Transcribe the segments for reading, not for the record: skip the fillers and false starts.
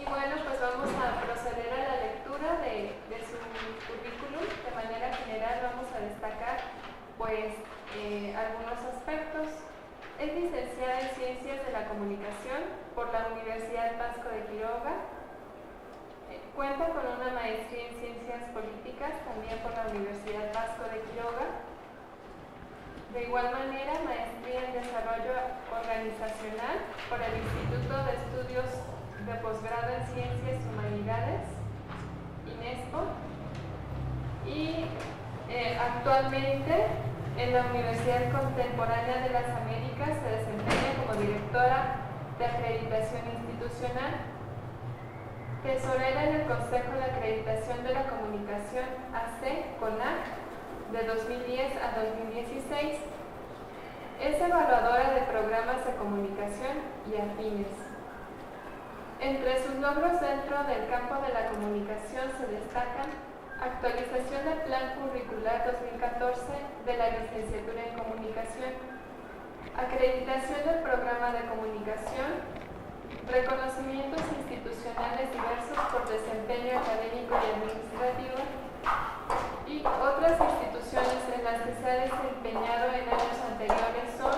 Y bueno, pues vamos a proceder a la lectura de su currículum. De manera general vamos a destacar pues algunos aspectos. Es licenciada en Ciencias de la Comunicación por la Universidad Vasco de Quiroga. Cuenta con una maestría en Ciencias Políticas también por la Universidad Vasco de Quiroga. De igual manera, maestría en Desarrollo Organizacional por el Instituto de Estudios de Posgrado en Ciencias y Humanidades, INESCO. Y actualmente en la Universidad Contemporánea de las Américas se desempeña como directora de acreditación institucional, tesorera en el Consejo de Acreditación de la Comunicación AC-CONAC de 2010 a 2016. Es evaluadora de programas de comunicación y afines. Entre sus logros dentro del campo de la comunicación se destacan actualización del Plan Curricular 2014 de la Licenciatura en Comunicación, acreditación del Programa de Comunicación, reconocimientos institucionales diversos por desempeño académico y administrativo, y otras instituciones en las que se ha desempeñado en años anteriores son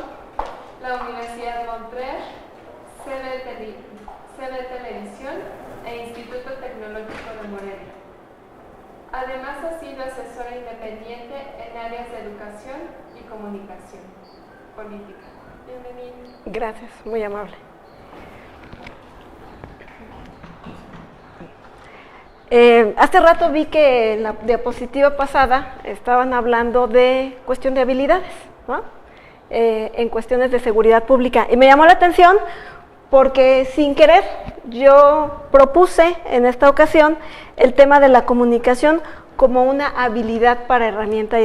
la Universidad Montreal, CB Televisión e Instituto Tecnológico de Morelia. Además ha sido asesora independiente en áreas de educación y comunicación política. Bienvenida. Gracias, muy amable. Hace rato vi que en la diapositiva pasada estaban hablando de cuestión de habilidades, ¿no? En cuestiones de seguridad pública. Y me llamó la atención porque sin querer yo propuse en esta ocasión el tema de la comunicación como una habilidad para herramienta,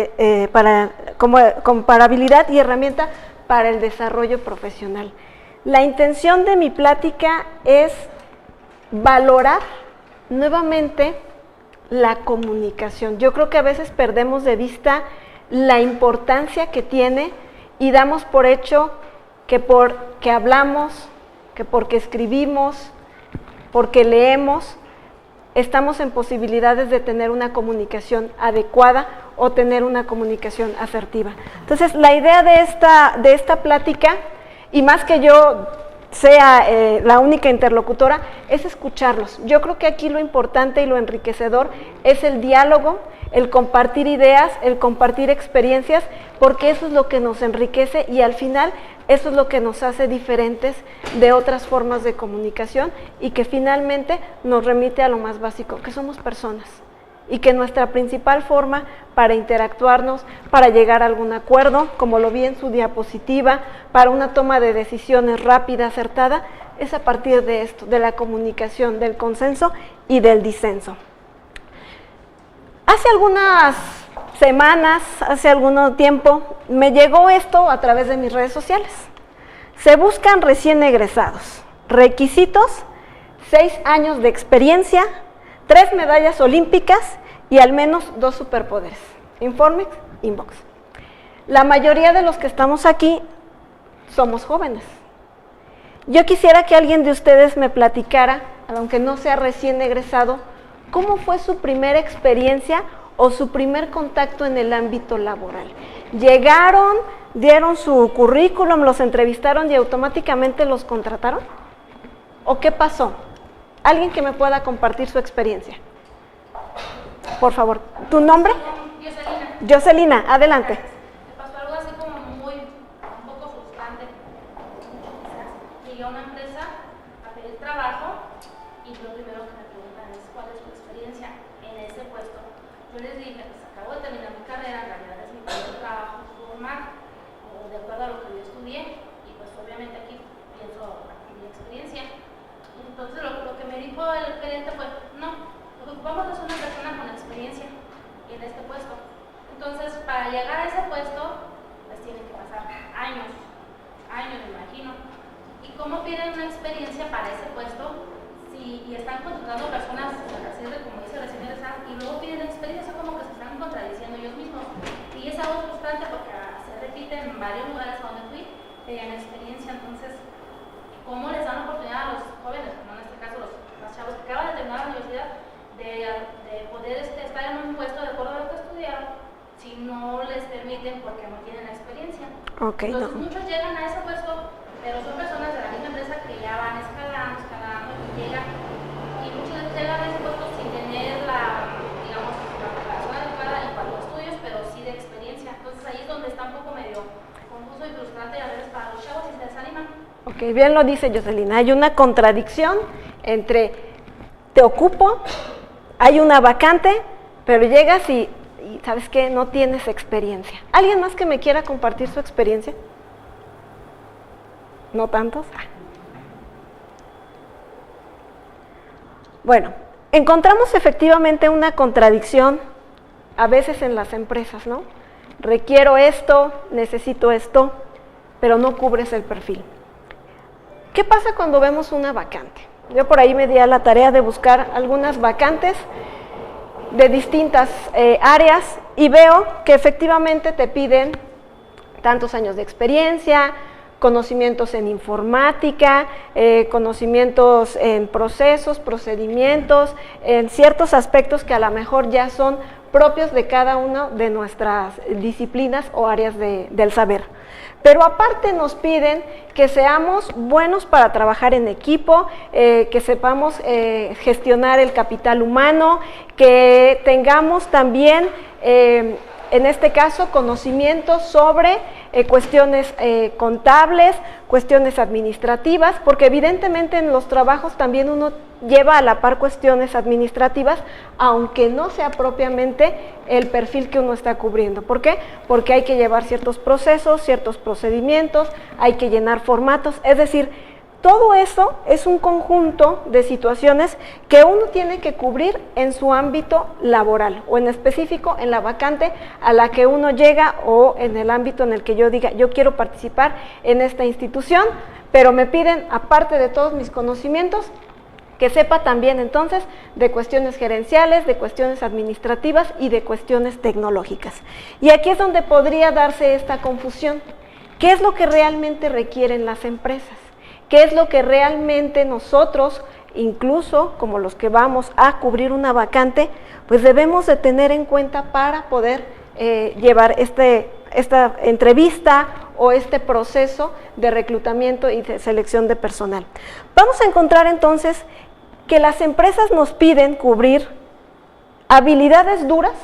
para habilidad y herramienta para el desarrollo profesional. La intención de mi plática es valorar nuevamente la comunicación. Yo creo que a veces perdemos de vista la importancia que tiene y damos por hecho que porque hablamos, que porque escribimos, porque leemos, estamos en posibilidades de tener una comunicación adecuada o tener una comunicación asertiva. Entonces, la idea de esta plática, y más que yo sea la única interlocutora, es escucharlos. Yo creo que aquí lo importante y lo enriquecedor es el diálogo, el compartir ideas, el compartir experiencias, porque eso es lo que nos enriquece y al final eso es lo que nos hace diferentes de otras formas de comunicación y que finalmente nos remite a lo más básico, que somos personas y que nuestra principal forma para interactuarnos, para llegar a algún acuerdo, como lo vi en su diapositiva, para una toma de decisiones rápida, acertada, es a partir de esto, de la comunicación, del consenso y del disenso. Hace algunas semanas, hace algún tiempo, me llegó esto a través de mis redes sociales. Se buscan recién egresados. Requisitos: 6 años de experiencia, 3 medallas olímpicas y al menos 2 superpoderes. Informe, inbox. La mayoría de los que estamos aquí somos jóvenes. Yo quisiera que alguien de ustedes me platicara, aunque no sea recién egresado, ¿cómo fue su primera experiencia o su primer contacto en el ámbito laboral? ¿Llegaron, dieron su currículum, los entrevistaron y automáticamente los contrataron? ¿O qué pasó? ¿Alguien que me pueda compartir su experiencia? Por favor. ¿Tu nombre? Jocelina. Jocelina, adelante. Me pasó algo así como un poco frustrante. Llegué a una empresa a pedir trabajo y lo primero que me preguntan es ¿cuál es tu experiencia en ese puesto? Yo les dije, pues acabo de terminar mi carrera, en realidad es mi primer trabajo formal, de acuerdo a lo que yo estudié, y pues obviamente aquí pienso mi experiencia. Entonces lo que me dijo el gerente fue, no, ocupamos es una persona con experiencia en este puesto. Entonces, para llegar a ese puesto, pues tienen que pasar años, me imagino. ¿Y cómo piden una experiencia para ese puesto y están contratando personas, como dice recién egresadas, y luego piden experiencia? Como que se están contradiciendo ellos mismos? Y es algo frustrante porque se repite en varios lugares a donde fui, pedían experiencia. Entonces, ¿cómo les dan oportunidad a los jóvenes, como en este caso los más chavos Ok, Entonces, no. muchos llegan a ese puesto, pero son personas de la misma empresa que ya van escalando, y llegan, y muchas veces llegan a ese puesto sin tener la, digamos, la preparación adecuada en cuanto a estudios, pero sí de experiencia. Entonces, ahí es donde está un poco medio confuso y frustrante a veces para los chavos y se desaniman. Ok, bien lo dice Jocelyn, hay una contradicción entre te ocupo, hay una vacante, pero llegas y ¿sabes qué? No tienes experiencia. ¿Alguien más que me quiera compartir su experiencia? ¿No tantos? Bueno, encontramos efectivamente una contradicción a veces en las empresas, ¿no? Requiero esto, necesito esto, pero no cubres el perfil. ¿Qué pasa cuando vemos una vacante? Yo por ahí me di a la tarea de buscar algunas vacantes de distintas áreas y veo que efectivamente te piden tantos años de experiencia, conocimientos en informática, conocimientos en procesos, procedimientos, en ciertos aspectos que a lo mejor ya son propios de cada una de nuestras disciplinas o áreas del saber. Pero aparte nos piden que seamos buenos para trabajar en equipo, que sepamos gestionar el capital humano, que tengamos también, en este caso, conocimientos sobre cuestiones contables, cuestiones administrativas, porque evidentemente en los trabajos también uno lleva a la par cuestiones administrativas, aunque no sea propiamente el perfil que uno está cubriendo. ¿Por qué? Porque hay que llevar ciertos procesos, ciertos procedimientos, hay que llenar formatos, es decir, todo eso es un conjunto de situaciones que uno tiene que cubrir en su ámbito laboral o en específico en la vacante a la que uno llega o en el ámbito en el que yo diga, yo quiero participar en esta institución, pero me piden, aparte de todos mis conocimientos, que sepa también entonces de cuestiones gerenciales, de cuestiones administrativas y de cuestiones tecnológicas. Y aquí es donde podría darse esta confusión. ¿Qué es lo que realmente requieren las empresas? ¿Qué es lo que realmente nosotros, incluso como los que vamos a cubrir una vacante, pues debemos de tener en cuenta para poder llevar esta entrevista o este proceso de reclutamiento y de selección de personal? Vamos a encontrar entonces que las empresas nos piden cubrir habilidades duras,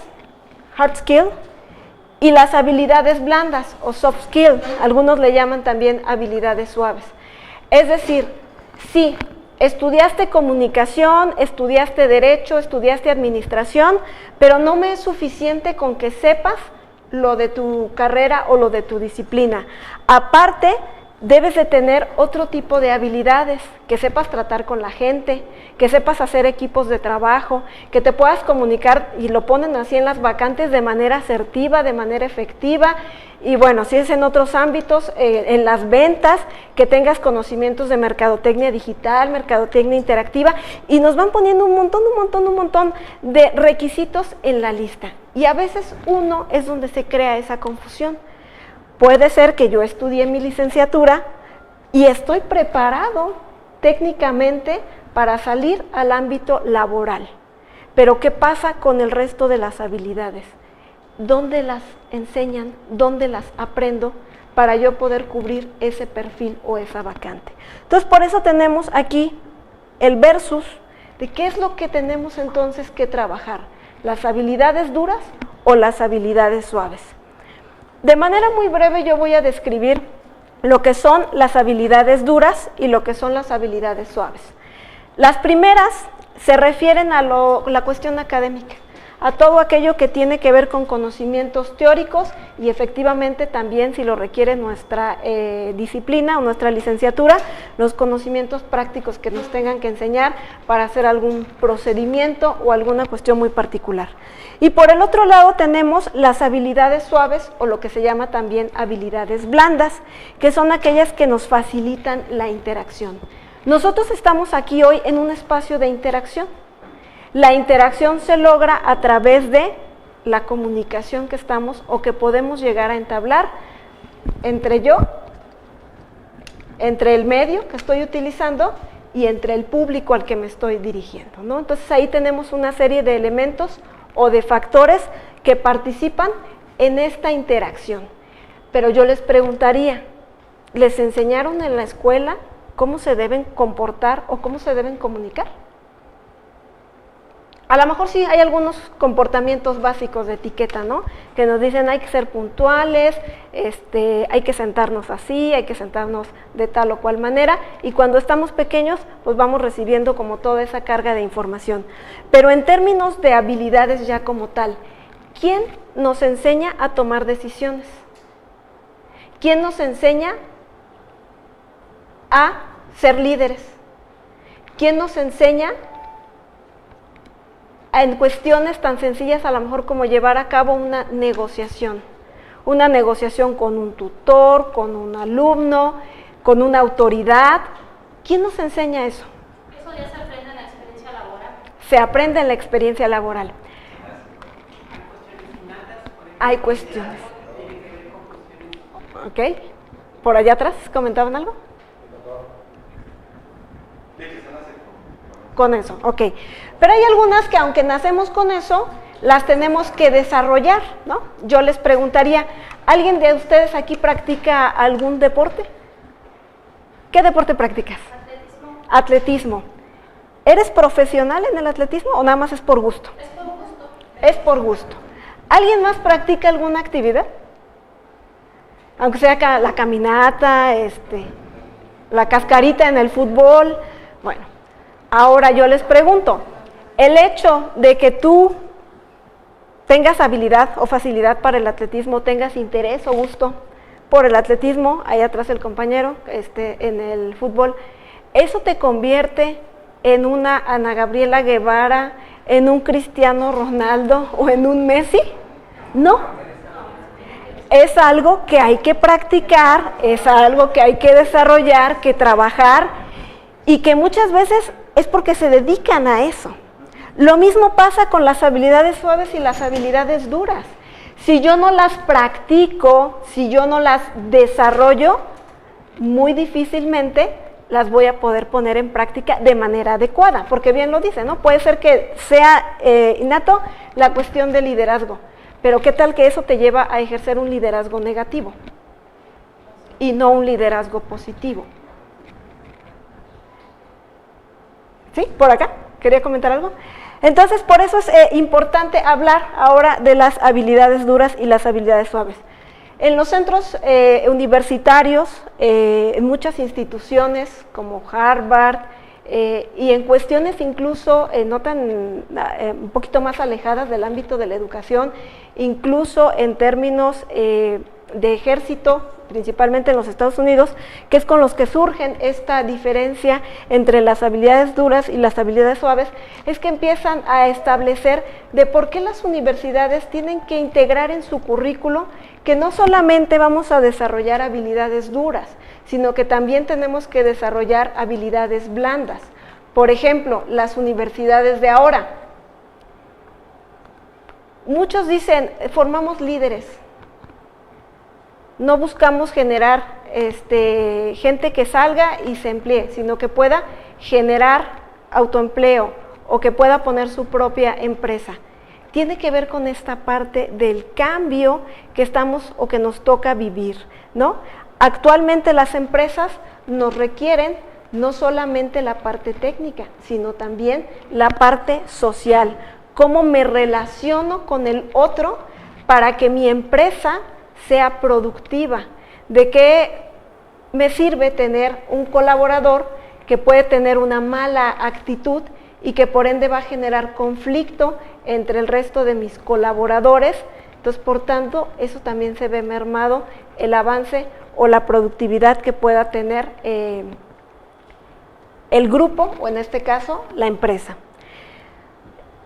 hard skill, y las habilidades blandas o soft skill, algunos le llaman también habilidades suaves. Es decir, sí, estudiaste comunicación, estudiaste derecho, estudiaste administración, pero no me es suficiente con que sepas lo de tu carrera o lo de tu disciplina. Aparte, debes de tener otro tipo de habilidades, que sepas tratar con la gente, que sepas hacer equipos de trabajo, que te puedas comunicar, y lo ponen así en las vacantes, de manera asertiva, de manera efectiva, y bueno, si es en otros ámbitos, en las ventas, que tengas conocimientos de mercadotecnia digital, mercadotecnia interactiva, y nos van poniendo un montón de requisitos en la lista, y a veces uno es donde se crea esa confusión. Puede ser que yo estudié mi licenciatura y estoy preparado técnicamente para salir al ámbito laboral. Pero ¿qué pasa con el resto de las habilidades? ¿Dónde las enseñan? ¿Dónde las aprendo para yo poder cubrir ese perfil o esa vacante? Entonces, por eso tenemos aquí el versus de qué es lo que tenemos entonces que trabajar, las habilidades duras o las habilidades suaves. De manera muy breve yo voy a describir lo que son las habilidades duras y lo que son las habilidades suaves. Las primeras se refieren a la cuestión académica, a todo aquello que tiene que ver con conocimientos teóricos y efectivamente también, si lo requiere nuestra disciplina o nuestra licenciatura, los conocimientos prácticos que nos tengan que enseñar para hacer algún procedimiento o alguna cuestión muy particular. Y por el otro lado tenemos las habilidades suaves o lo que se llama también habilidades blandas, que son aquellas que nos facilitan la interacción. Nosotros estamos aquí hoy en un espacio de interacción. La interacción se logra a través de la comunicación que estamos o que podemos llegar a entablar entre yo, entre el medio que estoy utilizando y entre el público al que me estoy dirigiendo, ¿no? Entonces ahí tenemos una serie de elementos o de factores que participan en esta interacción. pero yo les preguntaría, ¿les enseñaron en la escuela cómo se deben comportar o cómo se deben comunicar? A lo mejor sí hay algunos comportamientos básicos de etiqueta, ¿no? Que nos dicen hay que ser puntuales, hay que sentarnos así, hay que sentarnos de tal o cual manera, y cuando estamos pequeños, pues vamos recibiendo como toda esa carga de información. Pero en términos de habilidades ya como tal, ¿quién nos enseña a tomar decisiones? ¿Quién nos enseña a ser líderes? ¿Quién nos enseña en cuestiones tan sencillas a lo mejor como llevar a cabo una negociación con un tutor, con un alumno, con una autoridad? ¿Quién nos enseña eso? Eso ya se aprende en la experiencia laboral. Se aprende en la experiencia laboral. Hay cuestiones. ¿Ok? ¿Por allá atrás comentaban algo? Con eso, ok. Pero hay algunas que aunque nacemos con eso, las tenemos que desarrollar, ¿no? Yo les preguntaría, ¿alguien de ustedes aquí practica algún deporte? ¿Qué deporte practicas? Atletismo. Atletismo. ¿Eres profesional en el atletismo o nada más es por gusto? Es por gusto. Es por gusto. ¿Alguien más practica alguna actividad? Aunque sea la caminata, la cascarita en el fútbol. Bueno, ahora yo les pregunto, el hecho de que tú tengas habilidad o facilidad para el atletismo, tengas interés o gusto por el atletismo, ahí atrás el compañero, en el fútbol, ¿eso te convierte en una Ana Gabriela Guevara, en un Cristiano Ronaldo o en un Messi? No. Es algo que hay que practicar, es algo que hay que desarrollar, que trabajar, y que muchas veces es porque se dedican a eso. Lo mismo pasa con las habilidades suaves y las habilidades duras. Si yo no las practico, si yo no las desarrollo, muy difícilmente las voy a poder poner en práctica de manera adecuada, porque bien lo dice, ¿no? Puede ser que sea innato la cuestión del liderazgo, pero ¿qué tal que eso te lleva a ejercer un liderazgo negativo y no un liderazgo positivo? ¿Sí? ¿Por acá? ¿Quería comentar algo? Entonces, por eso es importante hablar ahora de las habilidades duras y las habilidades suaves. En los centros universitarios, en muchas instituciones como Harvard, y en cuestiones incluso no tan, un poquito más alejadas del ámbito de la educación, incluso en términos de ejército, principalmente en los Estados Unidos, que es con los que surgen esta diferencia entre las habilidades duras y las habilidades suaves, es que empiezan a establecer de por qué las universidades tienen que integrar en su currículo que no solamente vamos a desarrollar habilidades duras, sino que también tenemos que desarrollar habilidades blandas. Por ejemplo, las universidades de ahora. Muchos dicen, formamos líderes. No buscamos generar gente que salga y se emplee, sino que pueda generar autoempleo o que pueda poner su propia empresa. Tiene que ver con esta parte del cambio que estamos o que nos toca vivir, ¿no? Actualmente las empresas nos requieren no solamente la parte técnica, sino también la parte social. Cómo me relaciono con el otro para que mi empresa sea productiva. ¿De qué me sirve tener un colaborador que puede tener una mala actitud y que por ende va a generar conflicto entre el resto de mis colaboradores? Entonces, por tanto, eso también se ve mermado el avance o la productividad que pueda tener el grupo, o en este caso, la empresa.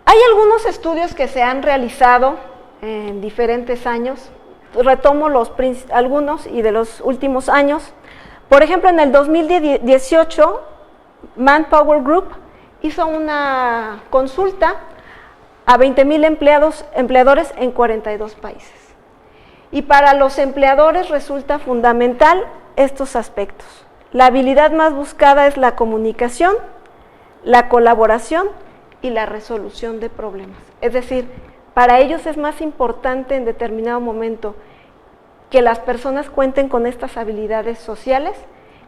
Hay algunos estudios que se han realizado en diferentes años. Retomo algunos y de los últimos años. Por ejemplo, en el 2018, Manpower Group hizo una consulta a 20,000 empleadores en 42 países. Y para los empleadores resulta fundamental estos aspectos. La habilidad más buscada es la comunicación, la colaboración y la resolución de problemas. Es decir, para ellos es más importante en determinado momento que las personas cuenten con estas habilidades sociales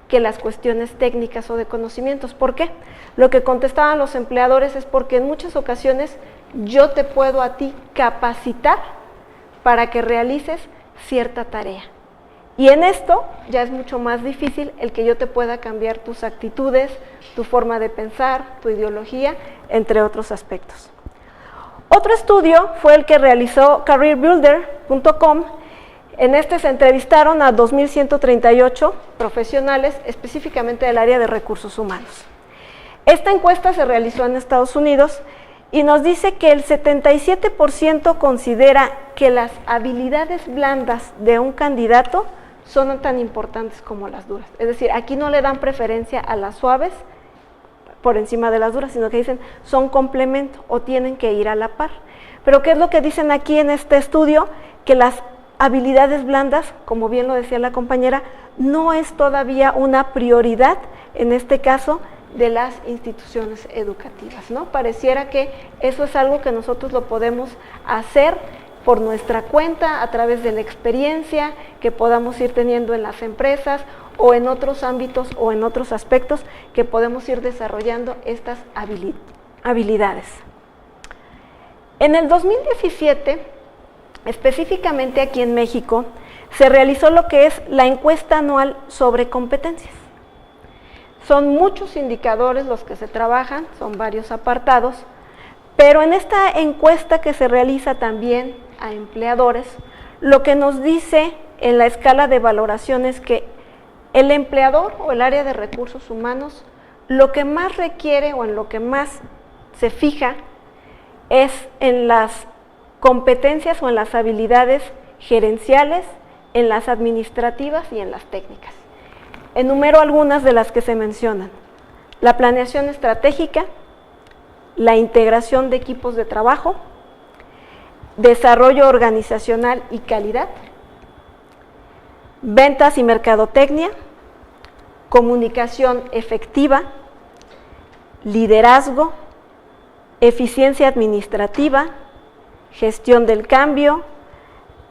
que las cuestiones técnicas o de conocimientos. ¿Por qué? Lo que contestaban los empleadores es porque en muchas ocasiones yo te puedo a ti capacitar para que realices cierta tarea. Y en esto ya es mucho más difícil el que yo te pueda cambiar tus actitudes, tu forma de pensar, tu ideología, entre otros aspectos. Otro estudio fue el que realizó careerbuilder.com. En este se entrevistaron a 2.138 profesionales, específicamente del área de recursos humanos. Esta encuesta se realizó en Estados Unidos y nos dice que el 77% considera que las habilidades blandas de un candidato son tan importantes como las duras. Es decir, aquí no le dan preferencia a las suaves por encima de las duras, sino que dicen son complemento o tienen que ir a la par. Pero ¿qué es lo que dicen aquí en este estudio? Que las habilidades blandas, como bien lo decía la compañera, no es todavía una prioridad, en este caso, de las instituciones educativas, ¿no? Pareciera que eso es algo que nosotros lo podemos hacer por nuestra cuenta, a través de la experiencia que podamos ir teniendo en las empresas o en otros ámbitos o en otros aspectos que podemos ir desarrollando estas habilidades. En el 2017, específicamente aquí en México, se realizó lo que es la encuesta anual sobre competencias. Son muchos indicadores los que se trabajan, son varios apartados, pero en esta encuesta que se realiza también a empleadores, lo que nos dice en la escala de valoración es que el empleador o el área de recursos humanos lo que más requiere o en lo que más se fija es en las competencias o en las habilidades gerenciales, en las administrativas y en las técnicas. Enumero algunas de las que se mencionan: la planeación estratégica, la integración de equipos de trabajo, desarrollo organizacional y calidad, ventas y mercadotecnia, comunicación efectiva, liderazgo, eficiencia administrativa, gestión del cambio,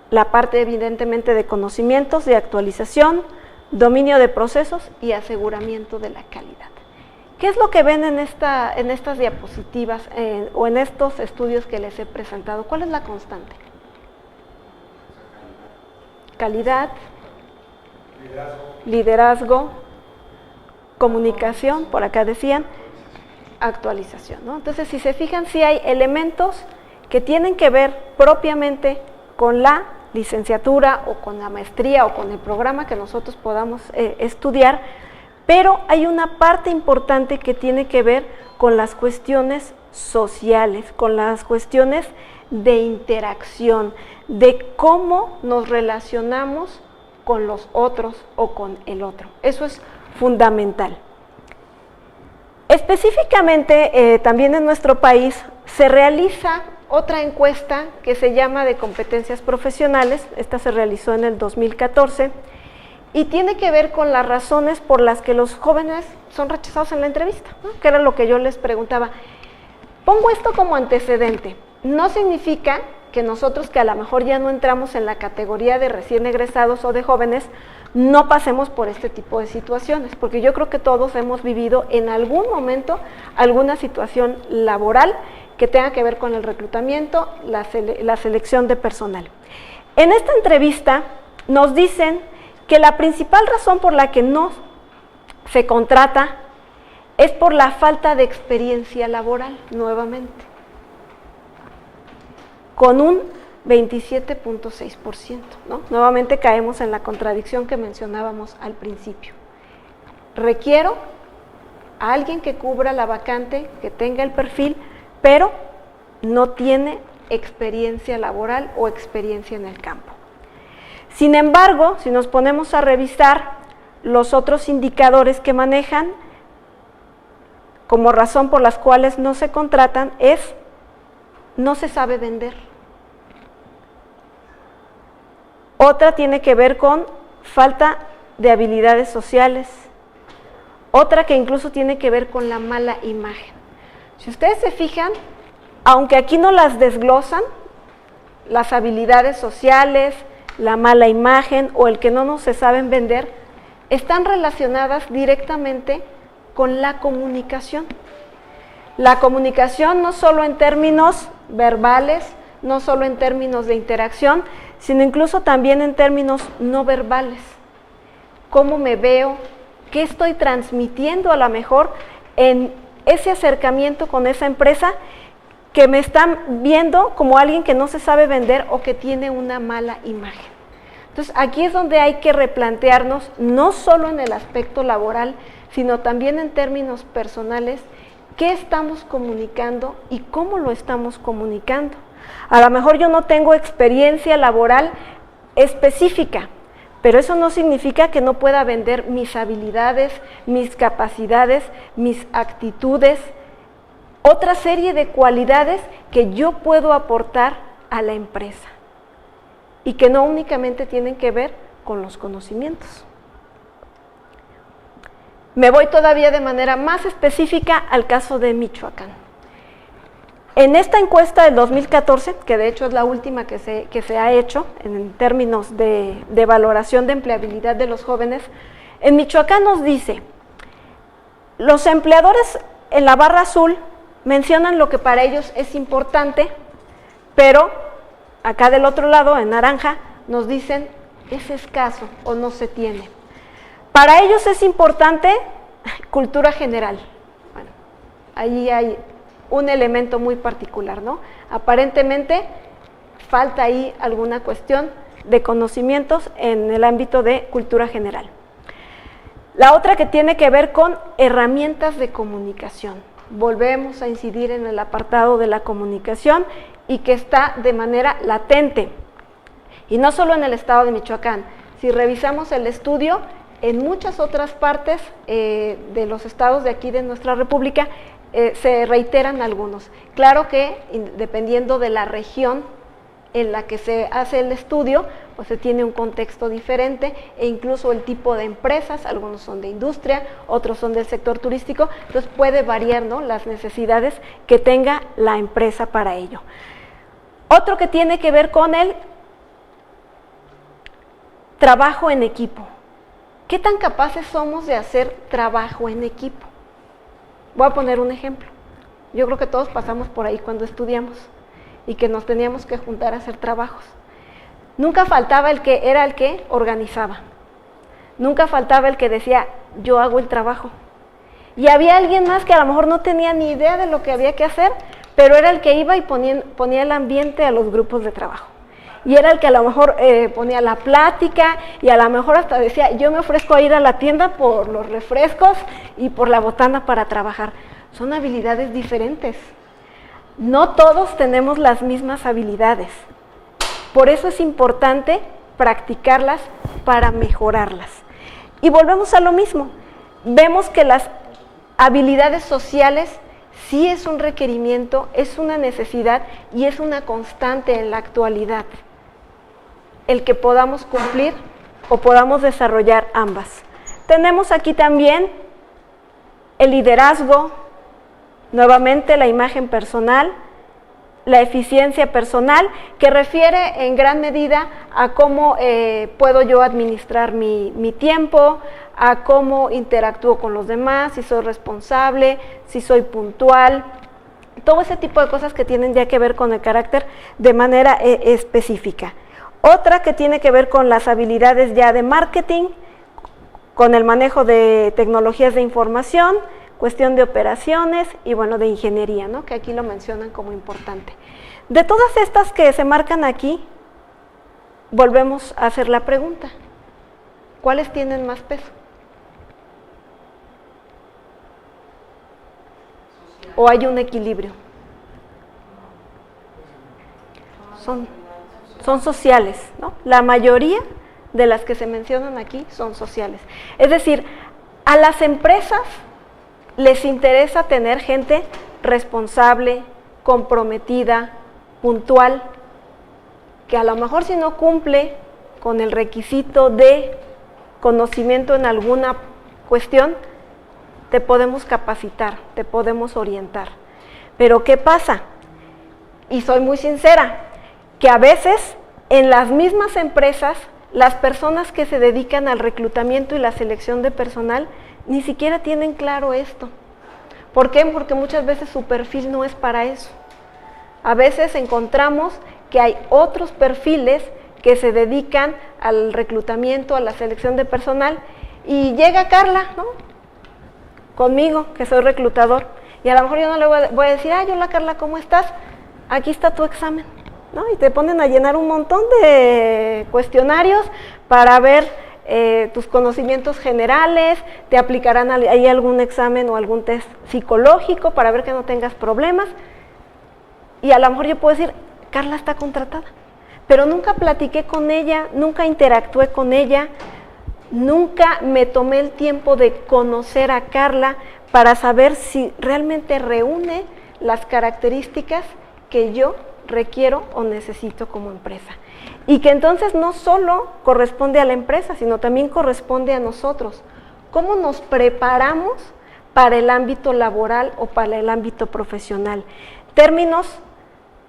la parte evidentemente de conocimientos, de actualización, dominio de procesos y aseguramiento de la calidad. ¿Qué es lo que ven en estas diapositivas o en estos estudios que les he presentado? ¿Cuál es la constante? Calidad, liderazgo, comunicación, por acá decían, actualización, ¿no? Entonces, si se fijan, sí hay elementos que tienen que ver propiamente con la licenciatura o con la maestría o con el programa que nosotros podamos estudiar, pero hay una parte importante que tiene que ver con las cuestiones sociales, con las cuestiones de interacción, de cómo nos relacionamos con los otros o con el otro. Eso es fundamental. Específicamente, también en nuestro país se realiza otra encuesta que se llama de competencias profesionales. Esta se realizó en el 2014 y tiene que ver con las razones por las que los jóvenes son rechazados en la entrevista, ¿no? Que era lo que yo les preguntaba. Pongo esto como antecedente. No significa que nosotros, que a lo mejor ya no entramos en la categoría de recién egresados o de jóvenes, no pasemos por este tipo de situaciones, porque yo creo que todos hemos vivido en algún momento alguna situación laboral que tenga que ver con el reclutamiento, la selección de personal. En esta entrevista nos dicen que la principal razón por la que no se contrata es por la falta de experiencia laboral, nuevamente, con un 27.6%, ¿no? Nuevamente caemos en la contradicción que mencionábamos al principio. Requiero a alguien que cubra la vacante, que tenga el perfil, pero no tiene experiencia laboral o experiencia en el campo. Sin embargo, si nos ponemos a revisar los otros indicadores que manejan como razón por las cuales no se contratan es no se sabe vender. Otra tiene que ver con falta de habilidades sociales. Otra que incluso tiene que ver con la mala imagen. Si ustedes se fijan, aunque aquí no las desglosan, las habilidades sociales, la mala imagen o el que no nos se saben vender, están relacionadas directamente con la comunicación. La comunicación no solo en términos verbales, no solo en términos de interacción, sino incluso también en términos no verbales. ¿Cómo me veo? ¿Qué estoy transmitiendo a lo mejor en ese acercamiento con esa empresa que me están viendo como alguien que no se sabe vender o que tiene una mala imagen? Entonces, aquí es donde hay que replantearnos, no solo en el aspecto laboral, sino también en términos personales, qué estamos comunicando y cómo lo estamos comunicando. A lo mejor yo no tengo experiencia laboral específica, pero eso no significa que no pueda vender mis habilidades, mis capacidades, mis actitudes, otra serie de cualidades que yo puedo aportar a la empresa y que no únicamente tienen que ver con los conocimientos. Me voy todavía de manera más específica al caso de Michoacán. En esta encuesta del 2014, que de hecho es la última que se ha hecho en términos de valoración de empleabilidad de los jóvenes, en Michoacán nos dice, los empleadores en la barra azul mencionan lo que para ellos es importante, pero acá del otro lado, en naranja, nos dicen es escaso o no se tiene. Para ellos es importante cultura general. Bueno, ahí hay un elemento muy particular, ¿no? Aparentemente falta ahí alguna cuestión de conocimientos en el ámbito de cultura general. La otra que tiene que ver con herramientas de comunicación. Volvemos a incidir en el apartado de la comunicación y que está de manera latente. Y no solo en el estado de Michoacán. Si revisamos el estudio, en muchas otras partes de los estados de aquí de nuestra república, se reiteran algunos. Claro que dependiendo de la región en la que se hace el estudio, pues se tiene un contexto diferente e incluso el tipo de empresas, algunos son de industria, otros son del sector turístico, entonces puede variar, ¿no?, las necesidades que tenga la empresa para ello. Otro que tiene que ver con el trabajo en equipo. ¿Qué tan capaces somos de hacer trabajo en equipo? Voy a poner un ejemplo. Yo creo que todos pasamos por ahí cuando estudiamos y que nos teníamos que juntar a hacer trabajos. Nunca faltaba el que era el que organizaba. Nunca faltaba el que decía, yo hago el trabajo. Y había alguien más que a lo mejor no tenía ni idea de lo que había que hacer, pero era el que iba y ponía el ambiente a los grupos de trabajo. Y era el que a lo mejor ponía la plática y a lo mejor hasta decía, yo me ofrezco a ir a la tienda por los refrescos y por la botana para trabajar. Son habilidades diferentes. No todos tenemos las mismas habilidades. Por eso es importante practicarlas para mejorarlas. Y volvemos a lo mismo. Vemos que las habilidades sociales sí es un requerimiento, es una necesidad y es una constante en la actualidad. El que podamos cumplir o podamos desarrollar ambas. Tenemos aquí también el liderazgo, nuevamente la imagen personal, la eficiencia personal, que refiere en gran medida a cómo puedo yo administrar mi tiempo, a cómo interactúo con los demás, si soy responsable, si soy puntual, todo ese tipo de cosas que tienen ya que ver con el carácter de manera específica. Otra que tiene que ver con las habilidades ya de marketing, con el manejo de tecnologías de información, cuestión de operaciones y bueno, de ingeniería, ¿no?, que aquí lo mencionan como importante. De todas estas que se marcan aquí, volvemos a hacer la pregunta, ¿cuáles tienen más peso? ¿O hay un equilibrio? Son sociales, ¿no? La mayoría de las que se mencionan aquí son sociales. Es decir, a las empresas les interesa tener gente responsable, comprometida, puntual, que a lo mejor si no cumple con el requisito de conocimiento en alguna cuestión, te podemos capacitar, te podemos orientar. Pero ¿qué pasa? Y soy muy sincera, que a veces en las mismas empresas, las personas que se dedican al reclutamiento y la selección de personal ni siquiera tienen claro esto. ¿Por qué? Porque muchas veces su perfil no es para eso. A veces encontramos que hay otros perfiles que se dedican al reclutamiento, a la selección de personal, y llega Carla, ¿no?, conmigo, que soy reclutador, y a lo mejor yo no le voy a decir, hola Carla, ¿cómo estás? Aquí está tu examen, ¿no? Y te ponen a llenar un montón de cuestionarios para ver tus conocimientos generales, te aplicarán ahí algún examen o algún test psicológico para ver que no tengas problemas, y a lo mejor yo puedo decir, Carla está contratada, pero nunca platiqué con ella, nunca interactué con ella, nunca me tomé el tiempo de conocer a Carla para saber si realmente reúne las características que yo requiero o necesito como empresa. Y que entonces no solo corresponde a la empresa, sino también corresponde a nosotros. ¿Cómo nos preparamos para el ámbito laboral o para el ámbito profesional? Términos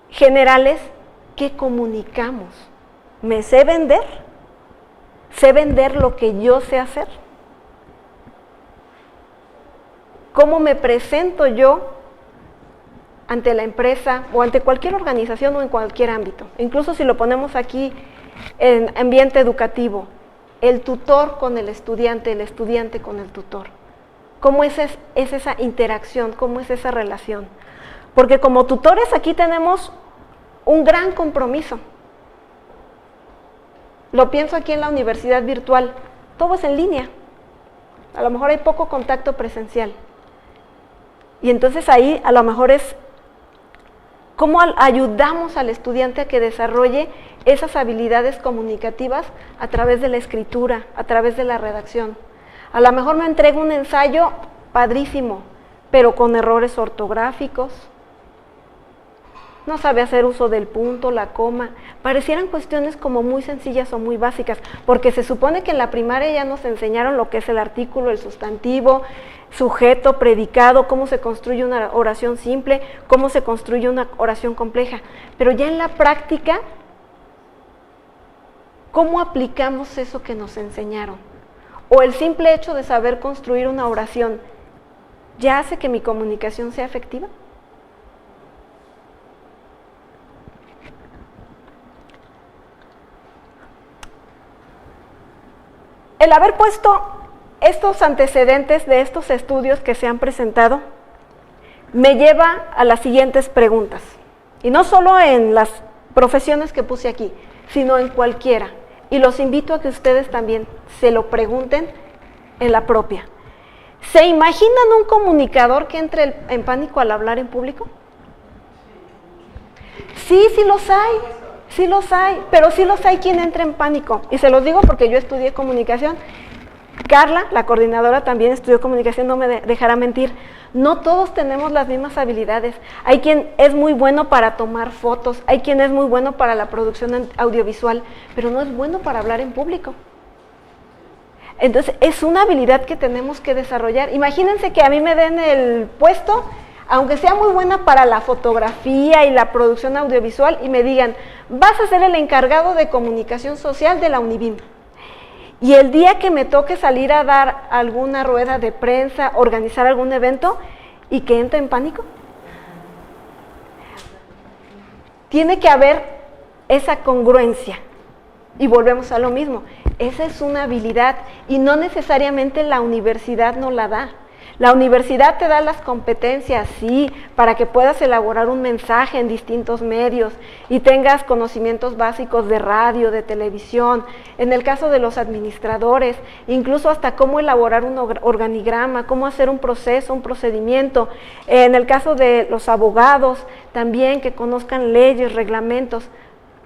generales, ¿qué comunicamos? ¿Me sé vender? ¿Sé vender lo que yo sé hacer? ¿Cómo me presento yo ante la empresa o ante cualquier organización o en cualquier ámbito? Incluso si lo ponemos aquí en ambiente educativo, el tutor con el estudiante con el tutor. ¿Cómo es esa interacción? ¿Cómo es esa relación? Porque como tutores aquí tenemos un gran compromiso. Lo pienso aquí en la universidad virtual, todo es en línea. A lo mejor hay poco contacto presencial. Y entonces ahí a lo mejor es cómo ayudamos al estudiante a que desarrolle esas habilidades comunicativas a través de la escritura, a través de la redacción. A lo mejor me entrego un ensayo padrísimo, pero con errores ortográficos, no sabe hacer uso del punto, la coma. Parecieran cuestiones como muy sencillas o muy básicas, porque se supone que en la primaria ya nos enseñaron lo que es el artículo, el sustantivo, sujeto, predicado, cómo se construye una oración simple, cómo se construye una oración compleja. Pero ya en la práctica, ¿cómo aplicamos eso que nos enseñaron? O el simple hecho de saber construir una oración, ¿ya hace que mi comunicación sea efectiva? El haber puesto estos antecedentes de estos estudios que se han presentado me lleva a las siguientes preguntas. Y no solo en las profesiones que puse aquí, sino en cualquiera. Y los invito a que ustedes también se lo pregunten en la propia. ¿Se imaginan un comunicador que entre en pánico al hablar en público? Sí, sí los hay. Sí los hay, pero sí los hay quien entra en pánico. Y se los digo porque yo estudié comunicación. Carla, la coordinadora, también estudió comunicación, no me dejará mentir. No todos tenemos las mismas habilidades. Hay quien es muy bueno para tomar fotos, hay quien es muy bueno para la producción audiovisual, pero no es bueno para hablar en público. Entonces, es una habilidad que tenemos que desarrollar. Imagínense que a mí me den el puesto, aunque sea muy buena para la fotografía y la producción audiovisual, y me digan, vas a ser el encargado de comunicación social de la Univim. Y el día que me toque salir a dar alguna rueda de prensa, organizar algún evento, y que entre en pánico. Tiene que haber esa congruencia. Y volvemos a lo mismo. Esa es una habilidad y no necesariamente la universidad nos la da. La universidad te da las competencias, sí, para que puedas elaborar un mensaje en distintos medios y tengas conocimientos básicos de radio, de televisión. En el caso de los administradores, incluso hasta cómo elaborar un organigrama, cómo hacer un proceso, un procedimiento. En el caso de los abogados, también que conozcan leyes, reglamentos,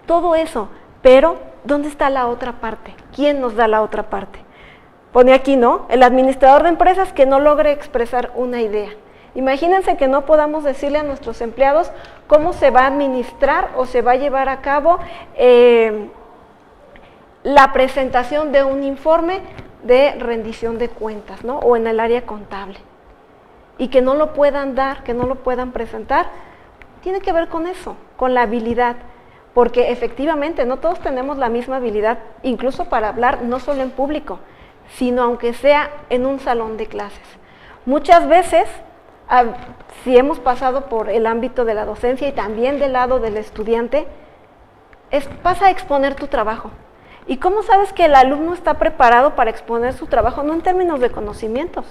todo eso. Pero, ¿dónde está la otra parte? ¿Quién nos da la otra parte? Pone aquí, ¿no? El administrador de empresas que no logre expresar una idea. Imagínense que no podamos decirle a nuestros empleados cómo se va a administrar o se va a llevar a cabo la presentación de un informe de rendición de cuentas, ¿no? O en el área contable. Y que no lo puedan dar, que no lo puedan presentar, tiene que ver con eso, con la habilidad. porque efectivamente no todos tenemos la misma habilidad, incluso para hablar no solo en público, sino aunque sea en un salón de clases. Muchas veces, si hemos pasado por el ámbito de la docencia y también del lado del estudiante, pasa a exponer tu trabajo. ¿Y cómo sabes que el alumno está preparado para exponer su trabajo? No en términos de conocimientos.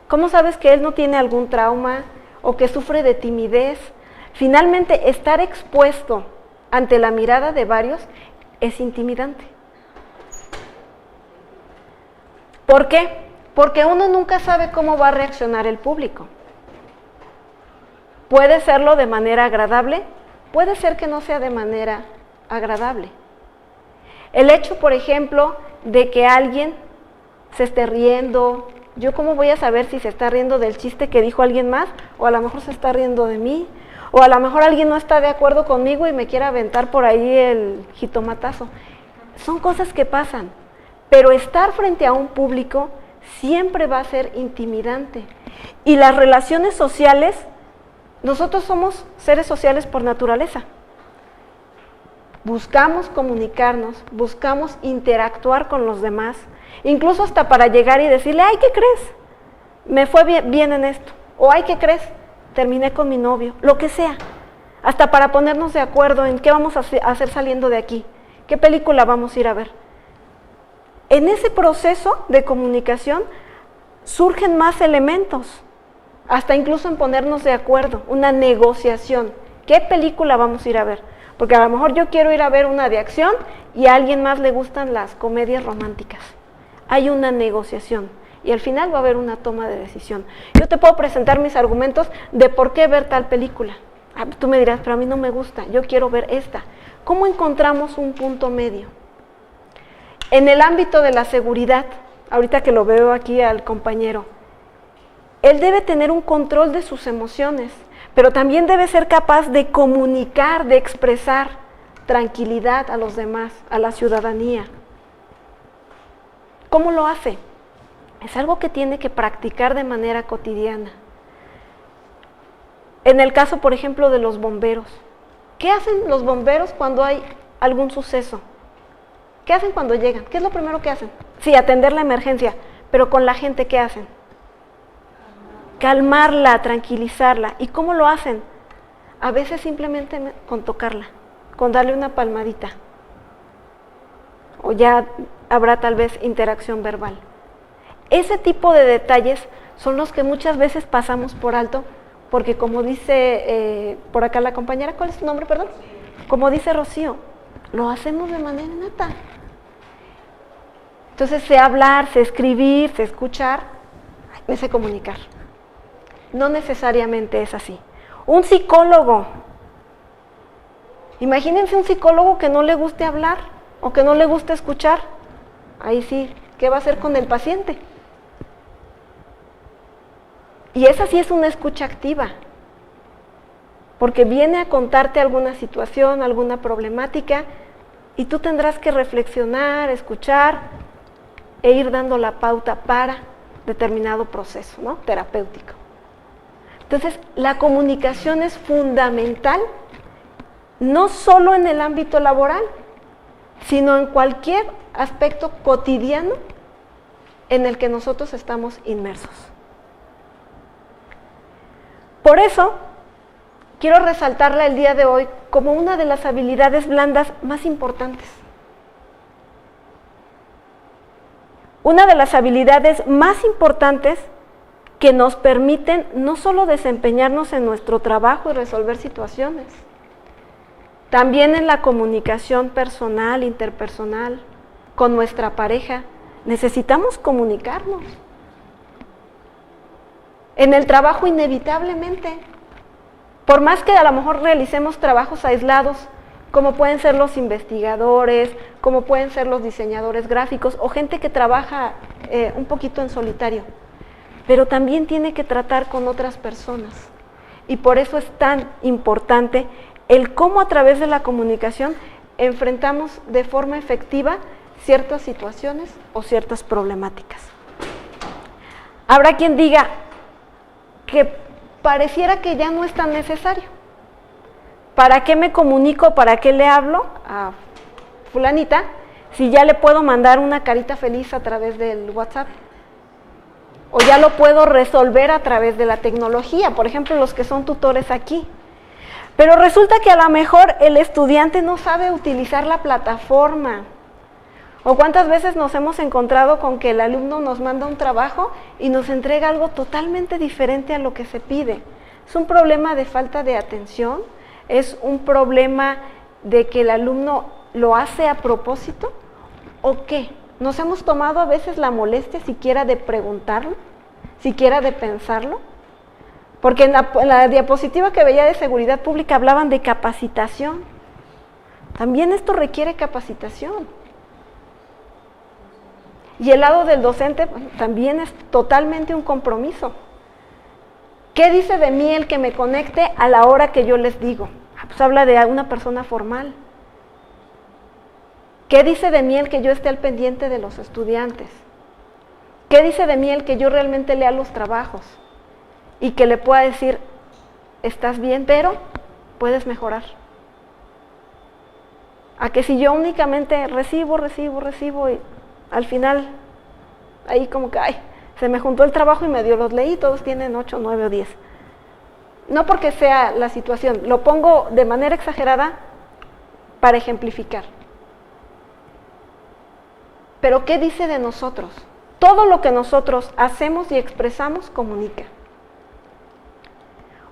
¿Cómo sabes que él no tiene algún trauma o que sufre de timidez? Finalmente, estar expuesto ante la mirada de varios es intimidante. ¿Por qué? Porque uno nunca sabe cómo va a reaccionar el público. Puede serlo de manera agradable, puede ser que no sea de manera agradable. El hecho, por ejemplo, de que alguien se esté riendo, ¿yo cómo voy a saber si se está riendo del chiste que dijo alguien más? O a lo mejor se está riendo de mí, o a lo mejor alguien no está de acuerdo conmigo y me quiere aventar por ahí el jitomatazo. Son cosas que pasan, pero estar frente a un público siempre va a ser intimidante. Y las relaciones sociales, nosotros somos seres sociales por naturaleza. Buscamos comunicarnos, buscamos interactuar con los demás, incluso hasta para llegar y decirle, ay, ¿qué crees? Me fue bien en esto. O ay, ¿qué crees? Terminé con mi novio. Lo que sea. Hasta para ponernos de acuerdo en qué vamos a hacer saliendo de aquí. ¿Qué película vamos a ir a ver? En ese proceso de comunicación surgen más elementos. Hasta incluso en ponernos de acuerdo. Una negociación. ¿Qué película vamos a ir a ver? Porque a lo mejor yo quiero ir a ver una de acción y a alguien más le gustan las comedias románticas. Hay una negociación y al final va a haber una toma de decisión. Yo te puedo presentar mis argumentos de por qué ver tal película. Tú me dirás, pero a mí no me gusta, yo quiero ver esta. ¿Cómo encontramos un punto medio? En el ámbito de la seguridad, ahorita que lo veo aquí al compañero, él debe tener un control de sus emociones, pero también debe ser capaz de comunicar, de expresar tranquilidad a los demás, a la ciudadanía. ¿Cómo lo hace? Es algo que tiene que practicar de manera cotidiana. En el caso, por ejemplo, de los bomberos. ¿Qué hacen los bomberos cuando hay algún suceso? ¿Qué hacen cuando llegan? ¿Qué es lo primero que hacen? Sí, atender la emergencia, pero con la gente, ¿qué hacen? Calmarla, tranquilizarla. ¿Y cómo lo hacen? A veces simplemente con tocarla, con darle una palmadita. O ya habrá tal vez interacción verbal. Ese tipo de detalles son los que muchas veces pasamos por alto, porque como dice por acá la compañera, ¿cuál es su nombre, perdón? Como dice Rocío, lo hacemos de manera innata. Entonces sé hablar, sé escribir, sé escuchar, me sé comunicar. No necesariamente es así. Un psicólogo, imagínense un psicólogo que no le guste hablar o que no le guste escuchar. Ahí sí, ¿qué va a hacer con el paciente? Y esa sí es una escucha activa, porque viene a contarte alguna situación, alguna problemática, y tú tendrás que reflexionar, escuchar e ir dando la pauta para determinado proceso, ¿no? Terapéutico. Entonces, la comunicación es fundamental, no solo en el ámbito laboral, sino en cualquier aspecto cotidiano en el que nosotros estamos inmersos. Por eso, quiero resaltarla el día de hoy como una de las habilidades blandas más importantes. Una de las habilidades más importantes que nos permiten no solo desempeñarnos en nuestro trabajo y resolver situaciones, también en la comunicación personal, interpersonal, con nuestra pareja. Necesitamos comunicarnos. En el trabajo inevitablemente, por más que a lo mejor realicemos trabajos aislados, como pueden ser los investigadores, como pueden ser los diseñadores gráficos o gente que trabaja un poquito en solitario, pero también tiene que tratar con otras personas. Y por eso es tan importante el cómo a través de la comunicación enfrentamos de forma efectiva ciertas situaciones o ciertas problemáticas. Habrá quien diga que pareciera que ya no es tan necesario. ¿Para qué me comunico? ¿Para qué le hablo a fulanita? Si ya le puedo mandar una carita feliz a través del WhatsApp. O ya lo puedo resolver a través de la tecnología, por ejemplo, los que son tutores aquí. Pero resulta que a lo mejor el estudiante no sabe utilizar la plataforma. O cuántas veces nos hemos encontrado con que el alumno nos manda un trabajo y nos entrega algo totalmente diferente a lo que se pide. Es un problema de falta de atención, es un problema de que el alumno lo hace a propósito, ¿o qué? ¿Nos hemos tomado a veces la molestia siquiera de preguntarlo, siquiera de pensarlo? Porque en la diapositiva que veía de seguridad pública hablaban de capacitación. También esto requiere capacitación. Y el lado del docente también es totalmente un compromiso. ¿Qué dice de mí el que me conecte a la hora que yo les digo? Pues habla de una persona formal. ¿Qué dice de mí el que yo esté al pendiente de los estudiantes? ¿Qué dice de mí el que yo realmente lea los trabajos? Y que le pueda decir, estás bien, pero puedes mejorar. A que si yo únicamente recibo y al final ahí como que, se me juntó el trabajo y medio los leí, todos tienen 8, 9 o 10. No porque sea la situación, lo pongo de manera exagerada para ejemplificar. Pero ¿qué dice de nosotros? Todo lo que nosotros hacemos y expresamos comunica.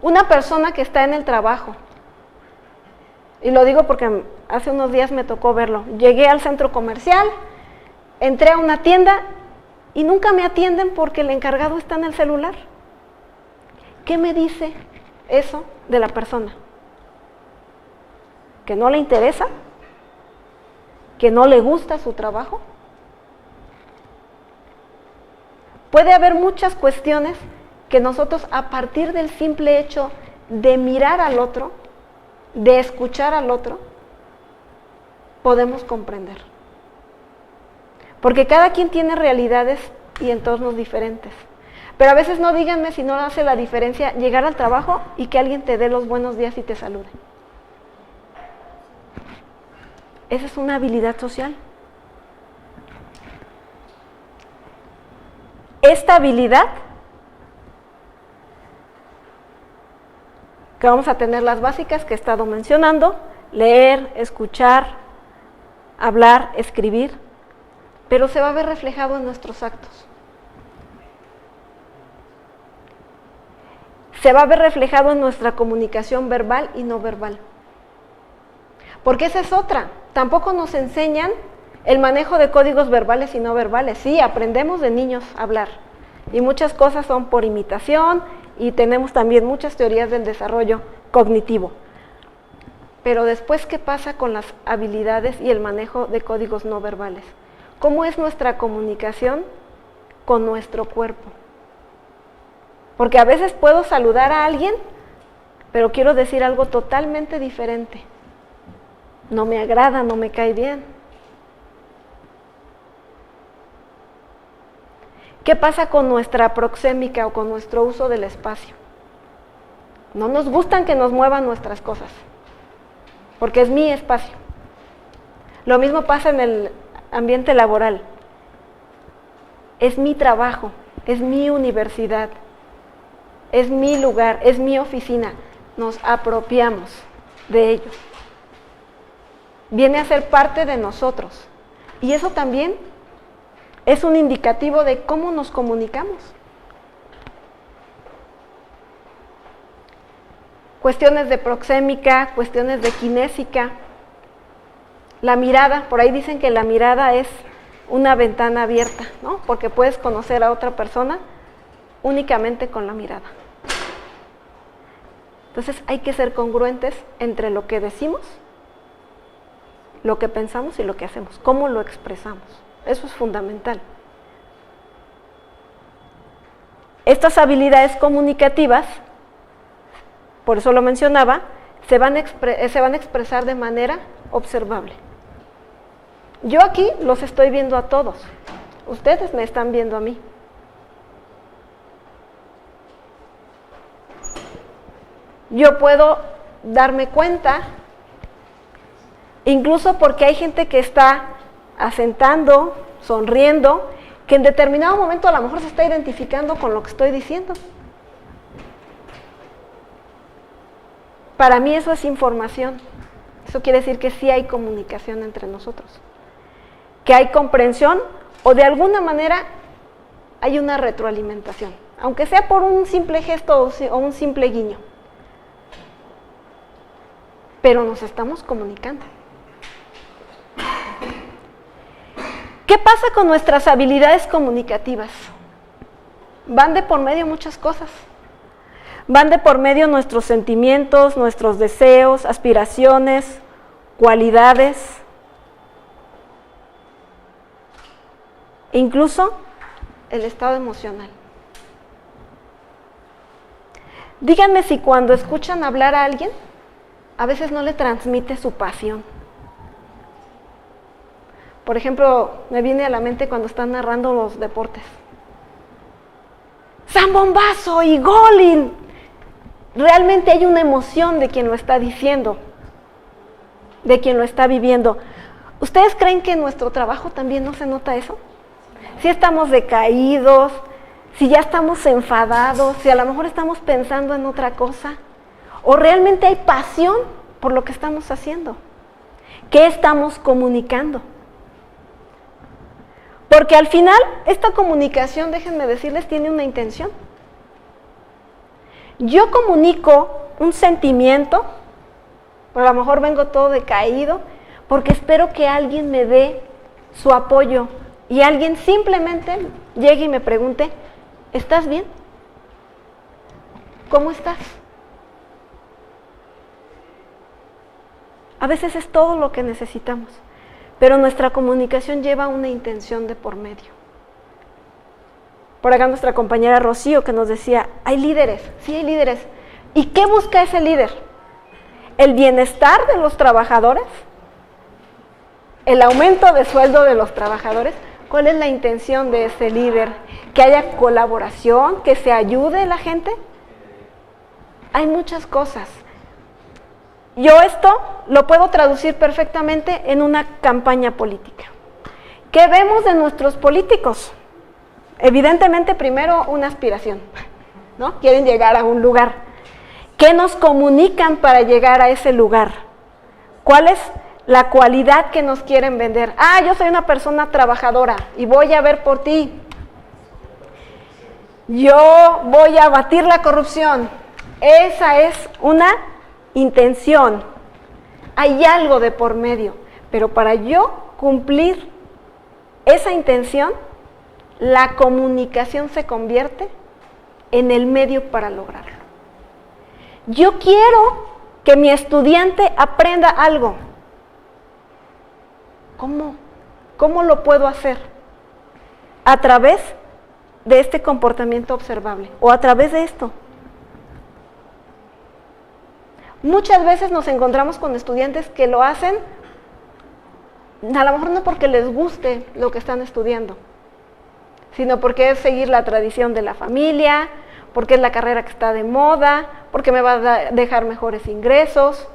Una persona que está en el trabajo, y lo digo porque hace unos días me tocó verlo, llegué al centro comercial, entré a una tienda y nunca me atienden porque el encargado está en el celular. ¿Qué me dice eso de la persona? ¿Que no le interesa? ¿Que no le gusta su trabajo? Puede haber muchas cuestiones que nosotros, a partir del simple hecho de mirar al otro, de escuchar al otro, podemos comprender. Porque cada quien tiene realidades y entornos diferentes. Pero a veces no díganme si no hace la diferencia llegar al trabajo y que alguien te dé los buenos días y te salude. Esa es una habilidad social. Esta habilidad, que vamos a tener las básicas que he estado mencionando, leer, escuchar, hablar, escribir, pero se va a ver reflejado en nuestros actos. Se va a ver reflejado en nuestra comunicación verbal y no verbal. Porque esa es otra. Tampoco nos enseñan el manejo de códigos verbales y no verbales. Sí, aprendemos de niños a hablar. Y muchas cosas son por imitación y tenemos también muchas teorías del desarrollo cognitivo. Pero después, ¿qué pasa con las habilidades y el manejo de códigos no verbales? ¿Cómo es nuestra comunicación con nuestro cuerpo? Porque a veces puedo saludar a alguien, pero quiero decir algo totalmente diferente. No me agrada, no me cae bien. ¿Qué pasa con nuestra proxémica o con nuestro uso del espacio? No nos gustan que nos muevan nuestras cosas, porque es mi espacio. Lo mismo pasa en el ambiente laboral. Es mi trabajo, es mi universidad, es mi lugar, es mi oficina. Nos apropiamos de ello. Viene a ser parte de nosotros. Y eso también es un indicativo de cómo nos comunicamos. Cuestiones de proxémica, cuestiones de kinésica. La mirada, por ahí dicen que la mirada es una ventana abierta, ¿no? Porque puedes conocer a otra persona únicamente con la mirada. Entonces hay que ser congruentes entre lo que decimos, lo que pensamos y lo que hacemos, cómo lo expresamos. Eso es fundamental. Estas habilidades comunicativas, por eso lo mencionaba, se van a expresar de manera observable. Yo aquí los estoy viendo a todos. Ustedes me están viendo a mí. Yo puedo darme cuenta, incluso porque hay gente que está asentando, sonriendo, que en determinado momento a lo mejor se está identificando con lo que estoy diciendo. Para mí eso es información. Eso quiere decir que sí hay comunicación entre nosotros, que hay comprensión o de alguna manera hay una retroalimentación, aunque sea por un simple gesto o un simple guiño. Pero nos estamos comunicando. ¿Qué pasa con nuestras habilidades comunicativas? Van de por medio muchas cosas. Van de por medio nuestros sentimientos, nuestros deseos, aspiraciones, cualidades, e incluso el estado emocional. Díganme si cuando escuchan hablar a alguien, a veces no le transmite su pasión. Por ejemplo, me viene a la mente cuando están narrando los deportes. ¡Zambombazo y gol! Realmente hay una emoción de quien lo está diciendo, de quien lo está viviendo. ¿Ustedes creen que en nuestro trabajo también no se nota eso? Si estamos decaídos, si ya estamos enfadados, si a lo mejor estamos pensando en otra cosa, o realmente hay pasión por lo que estamos haciendo. ¿Qué estamos comunicando? Porque al final, esta comunicación, déjenme decirles, tiene una intención. Yo comunico un sentimiento, pero a lo mejor vengo todo decaído, porque espero que alguien me dé su apoyo y alguien simplemente llegue y me pregunte, ¿estás bien? ¿Cómo estás? A veces es todo lo que necesitamos, pero nuestra comunicación lleva una intención de por medio. Por acá nuestra compañera Rocío que nos decía, hay líderes, sí hay líderes. ¿Y qué busca ese líder? ¿El bienestar de los trabajadores? ¿El aumento de sueldo de los trabajadores? ¿Cuál es la intención de ese líder? ¿Que haya colaboración? ¿Que se ayude la gente? Hay muchas cosas. Yo esto lo puedo traducir perfectamente en una campaña política. ¿Qué vemos de nuestros políticos? Evidentemente, primero, una aspiración, ¿no? Quieren llegar a un lugar. ¿Qué nos comunican para llegar a ese lugar? ¿Cuál es la cualidad que nos quieren vender? Ah, yo soy una persona trabajadora y voy a ver por ti. Yo voy a abatir la corrupción. Esa es una intención. Hay algo de por medio, pero para yo cumplir esa intención, la comunicación se convierte en el medio para lograrlo. Yo quiero que mi estudiante aprenda algo. ¿Cómo? ¿Cómo lo puedo hacer? A través de este comportamiento observable o a través de esto. Muchas veces nos encontramos con estudiantes que lo hacen, a lo mejor no porque les guste lo que están estudiando, sino porque es seguir la tradición de la familia, porque es la carrera que está de moda, porque me va a dejar mejores ingresos,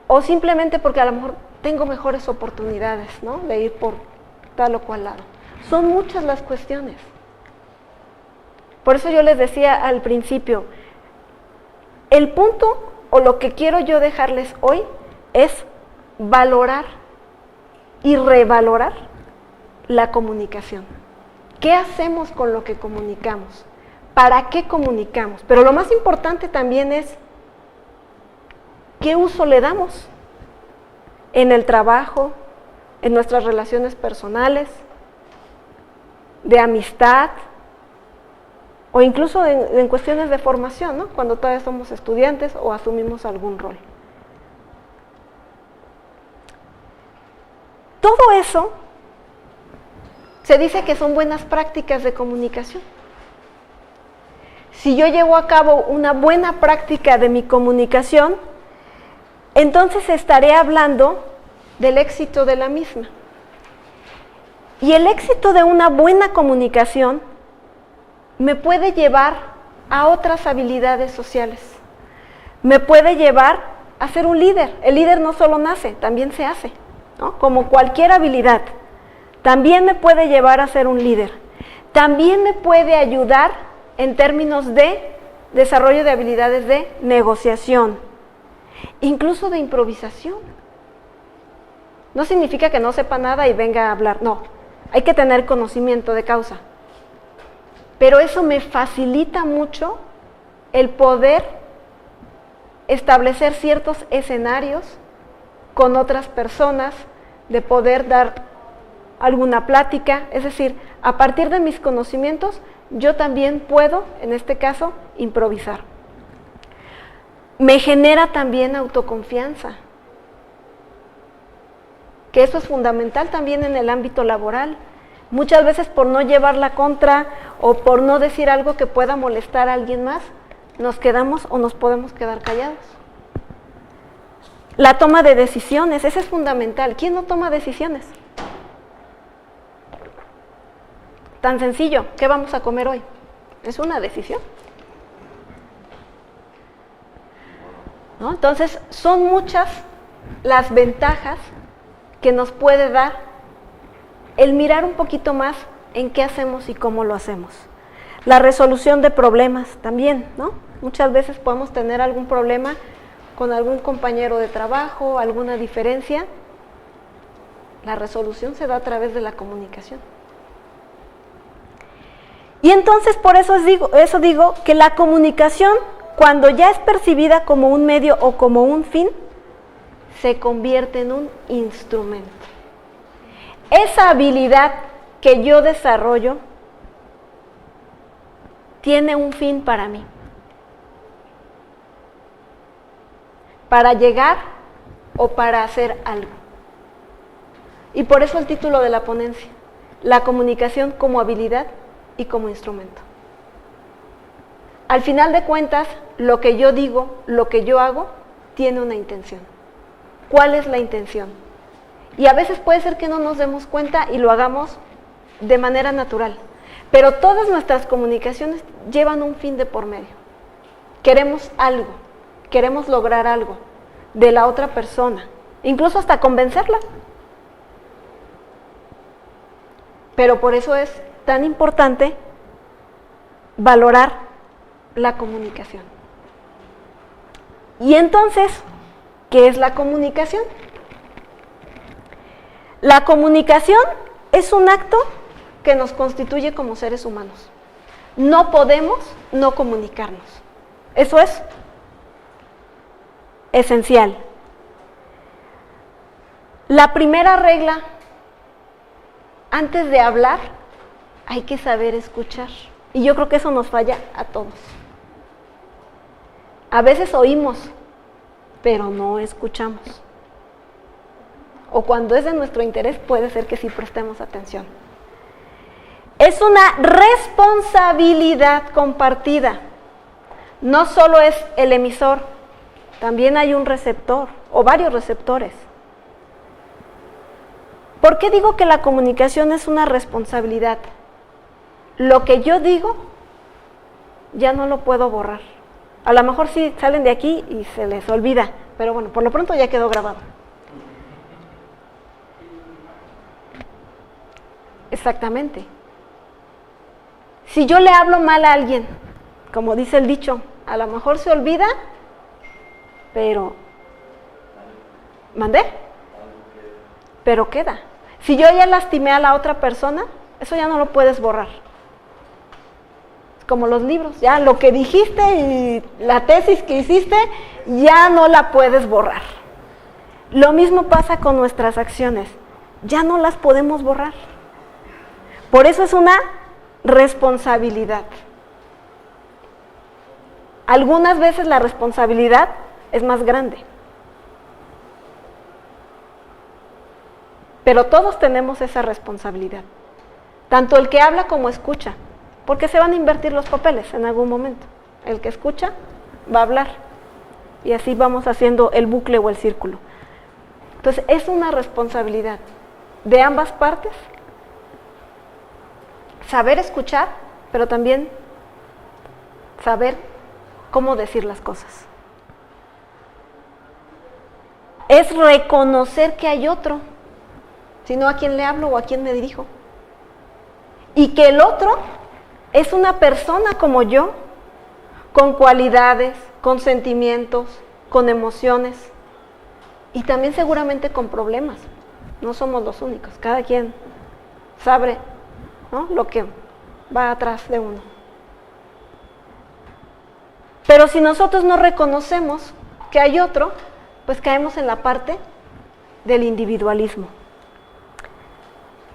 o simplemente porque a lo mejor tengo mejores oportunidades, ¿no?, de ir por tal o cual lado. Son muchas las cuestiones. Por eso yo les decía al principio, el punto o lo que quiero yo dejarles hoy es valorar y revalorar la comunicación. ¿Qué hacemos con lo que comunicamos? ¿Para qué comunicamos? Pero lo más importante también es ¿qué uso le damos? En el trabajo, en nuestras relaciones personales, de amistad, o incluso en cuestiones de formación, ¿no?, cuando todavía somos estudiantes o asumimos algún rol. Todo eso se dice que son buenas prácticas de comunicación. Si yo llevo a cabo una buena práctica de mi comunicación, entonces estaré hablando del éxito de la misma. Y el éxito de una buena comunicación me puede llevar a otras habilidades sociales. me puede llevar a ser un líder. El líder no solo nace, también se hace, ¿no? Como cualquier habilidad. También me puede llevar a ser un líder. También me puede ayudar en términos de desarrollo de habilidades de negociación, incluso de improvisación. No significa que no sepa nada y venga a hablar, no. Hay que tener conocimiento de causa. Pero eso me facilita mucho el poder establecer ciertos escenarios con otras personas, de poder dar alguna plática, es decir, a partir de mis conocimientos, yo también puedo, en este caso, improvisar. Me genera también autoconfianza, que eso es fundamental también en el ámbito laboral. Muchas veces por no llevar la contra o por no decir algo que pueda molestar a alguien más, nos quedamos o nos podemos quedar callados. La toma de decisiones, ese es fundamental. ¿Quién no toma decisiones? Tan sencillo, ¿qué vamos a comer hoy? Es una decisión, ¿no? Entonces, son muchas las ventajas que nos puede dar el mirar un poquito más en qué hacemos y cómo lo hacemos. La resolución de problemas también, ¿no? Muchas veces podemos tener algún problema con algún compañero de trabajo, alguna diferencia. La resolución se da a través de la comunicación. Y entonces por eso digo que la comunicación, cuando ya es percibida como un medio o como un fin, se convierte en un instrumento. Esa habilidad que yo desarrollo tiene un fin para mí. Para llegar o para hacer algo. Y por eso el título de la ponencia, la comunicación como habilidad y como instrumento. Al final de cuentas, lo que yo digo, lo que yo hago, tiene una intención. ¿Cuál es la intención? Y a veces puede ser que no nos demos cuenta y lo hagamos de manera natural. Pero todas nuestras comunicaciones llevan un fin de por medio. Queremos algo, queremos lograr algo de la otra persona, incluso hasta convencerla. Pero por eso es tan importante valorar la comunicación. Y entonces, ¿qué es la comunicación? La comunicación es un acto que nos constituye como seres humanos. No podemos no comunicarnos. Eso es esencial. La primera regla, antes de hablar, hay que saber escuchar. Y yo creo que eso nos falla a todos. A veces oímos, pero no escuchamos. O cuando es de nuestro interés, puede ser que sí prestemos atención. Es una responsabilidad compartida. No solo es el emisor, también hay un receptor o varios receptores. ¿Por qué digo que la comunicación es una responsabilidad? Lo que yo digo, ya no lo puedo borrar. A lo mejor sí salen de aquí y se les olvida, pero bueno, por lo pronto ya quedó grabado. Exactamente. Si yo le hablo mal a alguien, como dice el dicho, a lo mejor se olvida, pero... ¿Mandé? Pero queda. Si yo ya lastimé a la otra persona, eso ya no lo puedes borrar. Es como los libros, ya lo que dijiste y la tesis que hiciste, ya no la puedes borrar. Lo mismo pasa con nuestras acciones, ya no las podemos borrar. Por eso es una responsabilidad. Algunas veces la responsabilidad es más grande. Pero todos tenemos esa responsabilidad. Tanto el que habla como escucha. Porque se van a invertir los papeles en algún momento. El que escucha va a hablar. Y así vamos haciendo el bucle o el círculo. Entonces es una responsabilidad de ambas partes. Saber escuchar, pero también saber cómo decir las cosas. es reconocer que hay otro, sino a quién le hablo o a quién me dirijo. Y que el otro es una persona como yo, con cualidades, con sentimientos, con emociones y también seguramente con problemas. No somos los únicos, cada quien sabe, ¿no?, lo que va atrás de uno. Pero si nosotros no reconocemos que hay otro, pues caemos en la parte del individualismo.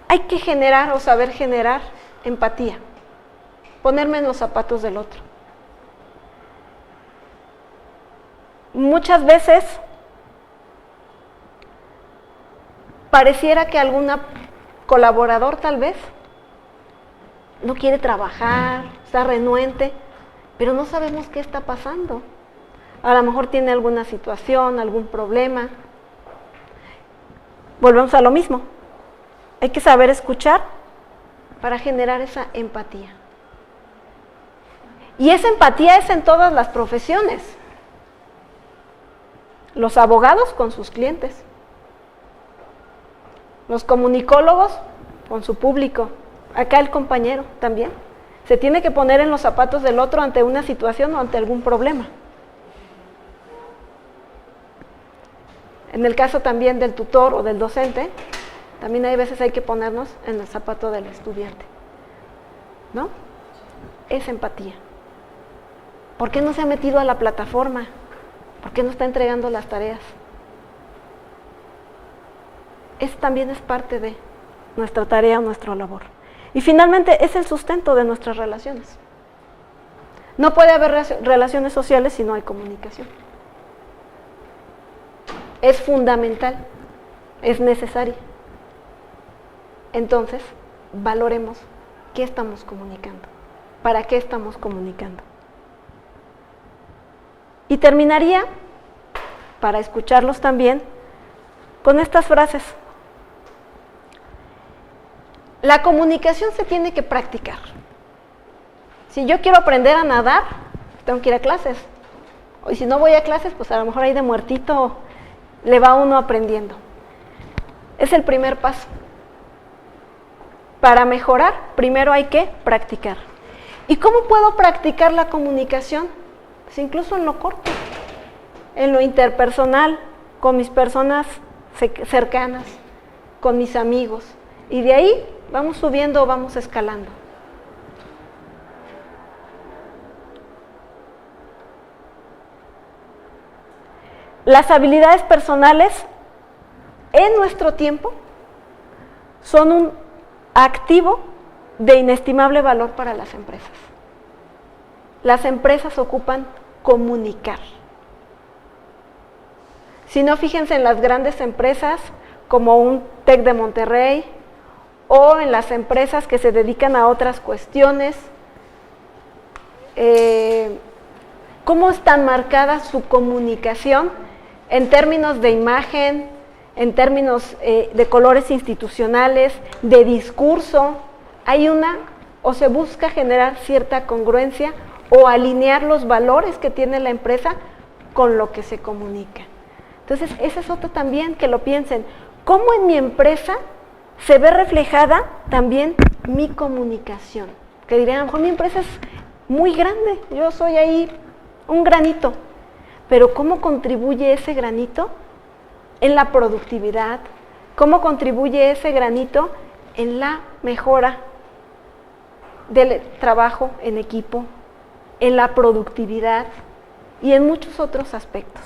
Hay que generar o saber generar empatía, ponerme en los zapatos del otro. Muchas veces pareciera que algún colaborador tal vez no quiere trabajar, está renuente, pero no sabemos qué está pasando. A lo mejor tiene alguna situación, algún problema. Volvemos a lo mismo. Hay que saber escuchar para generar esa empatía. Y esa empatía es en todas las profesiones. Los abogados con sus clientes, los comunicólogos con su público, acá el compañero también. Se tiene que poner en los zapatos del otro ante una situación o ante algún problema. En el caso también del tutor o del docente, también hay veces hay que ponernos en el zapato del estudiante, ¿no? Es empatía. ¿Por qué no se ha metido a la plataforma? ¿Por qué no está entregando las tareas? También es parte de nuestra tarea, nuestra labor. Y finalmente es el sustento de nuestras relaciones. No puede haber relaciones sociales si no hay comunicación. Es fundamental, es necesaria. Entonces, valoremos qué estamos comunicando, para qué estamos comunicando. Y terminaría, para escucharlos también, con estas frases. La comunicación se tiene que practicar. Si yo quiero aprender a nadar, tengo que ir a clases. Y si no voy a clases, pues a lo mejor ahí de muertito le va uno aprendiendo. Es el primer paso. Para mejorar, primero hay que practicar. ¿Y cómo puedo practicar la comunicación? Pues incluso en lo corto, en lo interpersonal, con mis personas cercanas, con mis amigos. Y de ahí vamos subiendo, vamos escalando. Las habilidades personales en nuestro tiempo son un activo de inestimable valor para las empresas. Las empresas ocupan comunicar. Si no, fíjense en las grandes empresas como un TEC de Monterrey o en las empresas que se dedican a otras cuestiones, cómo están marcadas su comunicación en términos de imagen, en términos de colores institucionales, de discurso. Hay o se busca generar cierta congruencia o alinear los valores que tiene la empresa con lo que se comunica. Entonces, ese es otro también, que lo piensen. ¿Cómo en mi empresa se ve reflejada también mi comunicación? Que dirían, a lo mejor mi empresa es muy grande, yo soy ahí un granito, pero ¿cómo contribuye ese granito en la productividad? ¿Cómo contribuye ese granito en la mejora del trabajo en equipo, en la productividad y en muchos otros aspectos?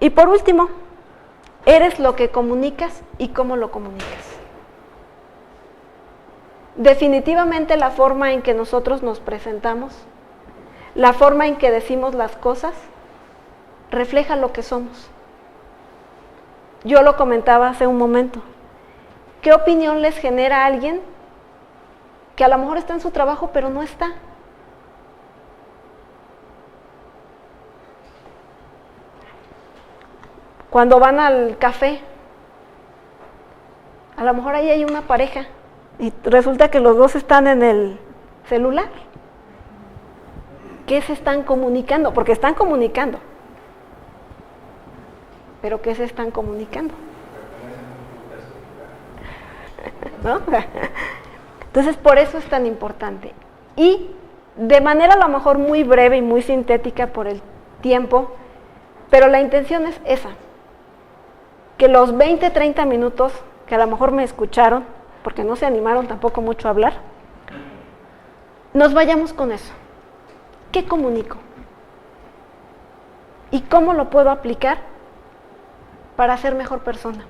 Y por último, eres lo que comunicas y cómo lo comunicas. Definitivamente la forma en que nosotros nos presentamos, la forma en que decimos las cosas, refleja lo que somos. Yo lo comentaba hace un momento. ¿Qué opinión les genera a alguien que a lo mejor está en su trabajo pero no está? Cuando van al café, a lo mejor ahí hay una pareja y resulta que los dos están en el celular. ¿Qué se están comunicando? Porque están comunicando. pero ¿qué se están comunicando? ¿No? Entonces, por eso es tan importante. Y de manera a lo mejor muy breve y muy sintética por el tiempo, pero la intención es esa, que los 20, 30 minutos que a lo mejor me escucharon, porque no se animaron tampoco mucho a hablar, nos vayamos con eso. ¿Qué comunico? ¿Y cómo lo puedo aplicar para ser mejor persona?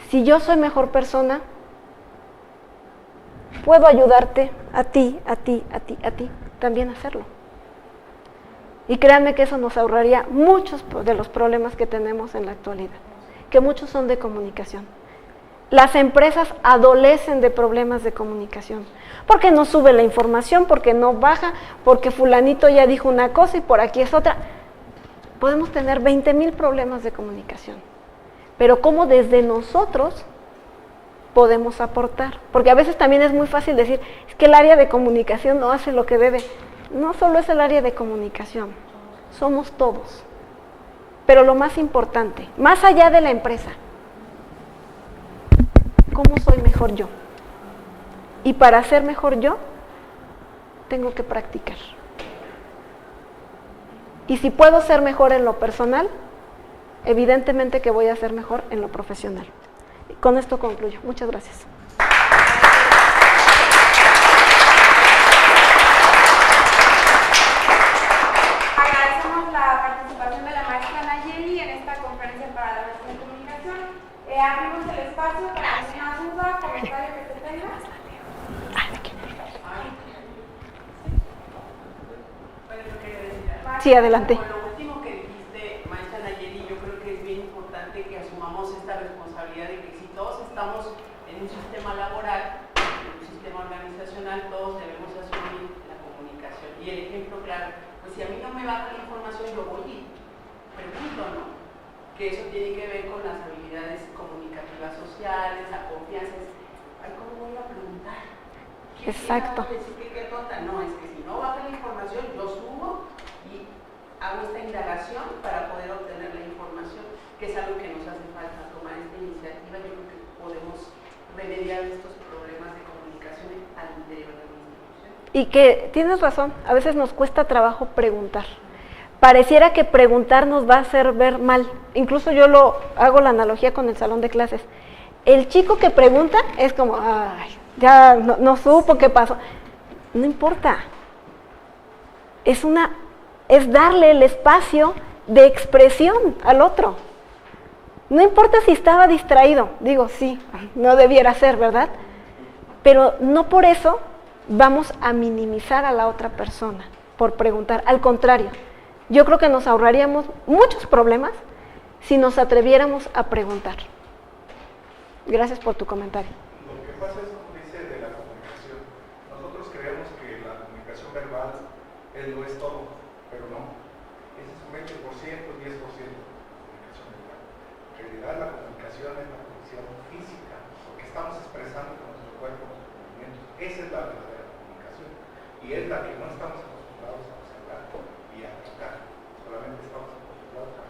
Si yo soy mejor persona, puedo ayudarte a ti también a hacerlo. Y créanme que eso nos ahorraría muchos de los problemas que tenemos en la actualidad, que muchos son de comunicación. Las empresas adolecen de problemas de comunicación, porque no sube la información, porque no baja, porque fulanito ya dijo una cosa y por aquí es otra. Podemos tener 20,000 problemas de comunicación, pero cómo desde nosotros podemos aportar, porque a veces también es muy fácil decir, es que el área de comunicación no hace lo que debe. No solo es el área de comunicación, somos todos. Pero lo más importante, más allá de la empresa, ¿cómo soy mejor yo? Y para ser mejor yo, tengo que practicar. Y si puedo ser mejor en lo personal, evidentemente que voy a ser mejor en lo profesional. Con esto concluyo. Muchas gracias. Agradecemos la participación de la maestra Nayeli en esta conferencia para la versión de comunicación. Abrimos el espacio para alguna duda, comentario que se tenga. Sí, adelante. Con lo último que dijiste, maestra Nayeli, yo creo que es bien importante que asumamos esta responsabilidad de que si todos estamos en un sistema laboral, en un sistema organizacional, todos debemos asumir la comunicación. Y el ejemplo claro, pues si a mí no me baja la información, yo voy y pregunto, ¿no? Que eso tiene que ver con las habilidades comunicativas sociales, la confianza. Ay, ¿cómo voy a preguntar? Exacto. ¿Qué tonta? No, es que si no baja la información, yo subo y hago esta indagación para poder obtener la información, que es algo que nos hace falta, tomar esta iniciativa. Yo creo que podemos remediar estos problemas de comunicación al interior de la institución. Y que tienes razón, a veces nos cuesta trabajo preguntar. Pareciera que preguntar nos va a hacer ver mal. Incluso yo hago la analogía con el salón de clases. El chico que pregunta es como, ay, ya no supo qué pasó. No importa. Es darle el espacio de expresión al otro. No importa si estaba distraído, digo, sí, no debiera ser, ¿verdad? Pero no por eso vamos a minimizar a la otra persona por preguntar. Al contrario, yo creo que nos ahorraríamos muchos problemas si nos atreviéramos a preguntar. Gracias por tu comentario. Lo que pasa es, como dice, de la comunicación. Nosotros creemos que la comunicación verbal lo es todo, pero no. Ese es un 20%, 10% de comunicación verbal. En realidad la comunicación es la comunicación física, porque estamos expresando con nuestro cuerpo, nuestros movimientos. Esa es la verdadera comunicación. Y es la que no estamos acostumbrados a observar y a tocar. Solamente estamos acostumbrados a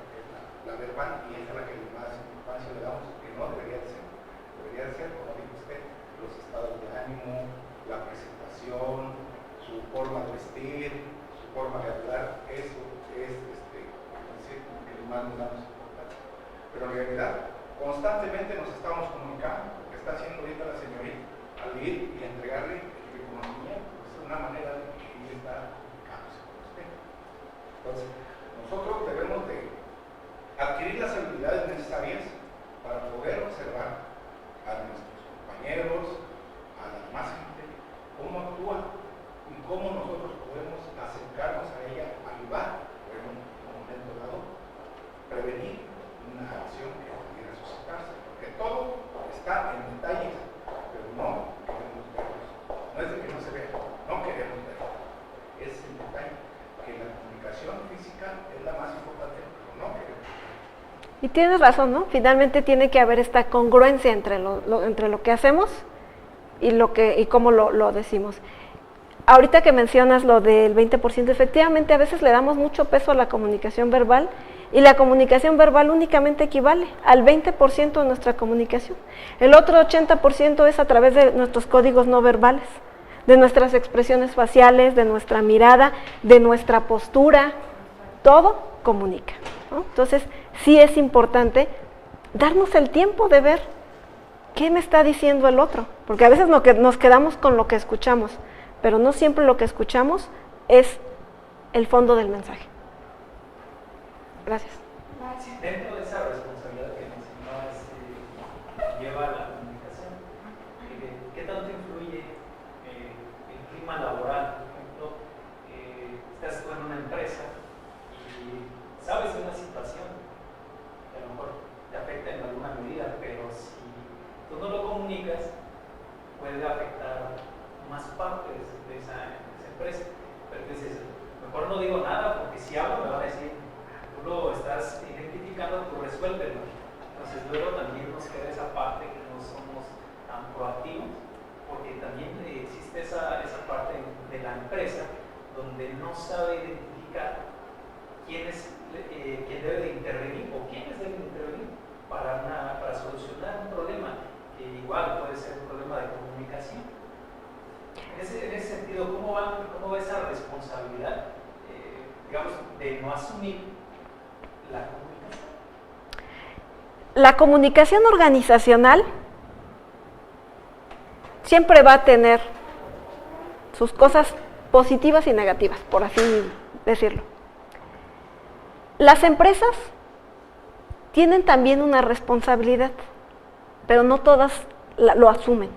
la verbal, y esa es la que más importancia le damos, que no debería de ser. Debería ser, como dijo usted, los estados de ánimo, la presentación, su forma de vestir, su forma de hablar. Eso es el más importante. Pero en realidad, constantemente nos estamos comunicando, lo que está haciendo ahorita la señorita al ir y entregarle el reconocimiento. Es una manera de que ella está comunicándose con usted. Entonces, nosotros debemos de adquirir las habilidades necesarias para poder observar a nuestros compañeros, a la demás gente, cómo actúa y cómo nosotros podemos acercarnos a ella, ayudar, en un momento dado, prevenir una acción que pudiera suscitarse, porque todo está en detalles, pero no queremos verlos. No es de que no se vea, no queremos verlos. Es el detalle, que la comunicación física es la más importante, pero no queremos verlos. Y tienes razón, ¿no? Finalmente tiene que haber esta congruencia entre lo que hacemos y cómo lo decimos. ahorita que mencionas lo del 20%, efectivamente a veces le damos mucho peso a la comunicación verbal y la comunicación verbal únicamente equivale al 20% de nuestra comunicación. El otro 80% es a través de nuestros códigos no verbales, de nuestras expresiones faciales, de nuestra mirada, de nuestra postura, todo comunica, ¿no? Entonces, sí es importante darnos el tiempo de ver qué me está diciendo el otro, porque a veces nos quedamos con lo que escuchamos, pero no siempre lo que escuchamos es el fondo del mensaje. Gracias. Dentro de esa responsabilidad que mencionabas, lleva a la comunicación. ¿Qué tanto influye el clima laboral? Por ejemplo, estás tú en una empresa y sabes de una situación que a lo mejor te afecta en alguna medida, pero si tú no lo comunicas, puede afectar más partes de esa empresa. Pero dices, mejor no digo nada porque si hablo me van a decir, tú lo estás identificando, tú resuélvelo. Entonces luego también nos queda esa parte que no somos tan proactivos, porque también existe esa parte de la empresa donde no sabe identificar quién debe de intervenir o quiénes deben intervenir para solucionar un problema que igual puede ser un problema de comunicación. En ese sentido, ¿cómo va esa responsabilidad, digamos, de no asumir la comunicación? La comunicación organizacional siempre va a tener sus cosas positivas y negativas, por así decirlo. Las empresas tienen también una responsabilidad, pero no todas lo asumen.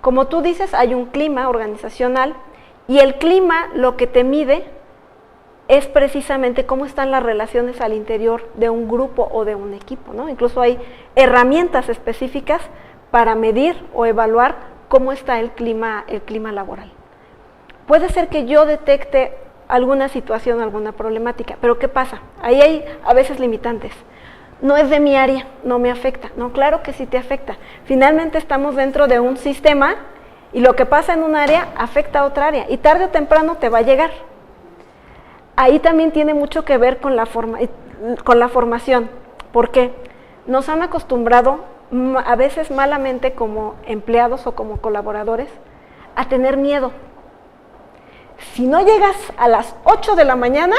Como tú dices, hay un clima organizacional y el clima lo que te mide es precisamente cómo están las relaciones al interior de un grupo o de un equipo, ¿no? Incluso hay herramientas específicas para medir o evaluar cómo está el clima laboral. Puede ser que yo detecte alguna situación, alguna problemática, pero ¿qué pasa? Ahí hay a veces limitantes. No es de mi área, no me afecta. No, claro que sí te afecta. Finalmente estamos dentro de un sistema y lo que pasa en un área afecta a otra área y tarde o temprano te va a llegar. Ahí también tiene mucho que ver con la formación. ¿Por qué? Nos han acostumbrado a veces malamente como empleados o como colaboradores a tener miedo. Si no llegas a las 8 de la mañana,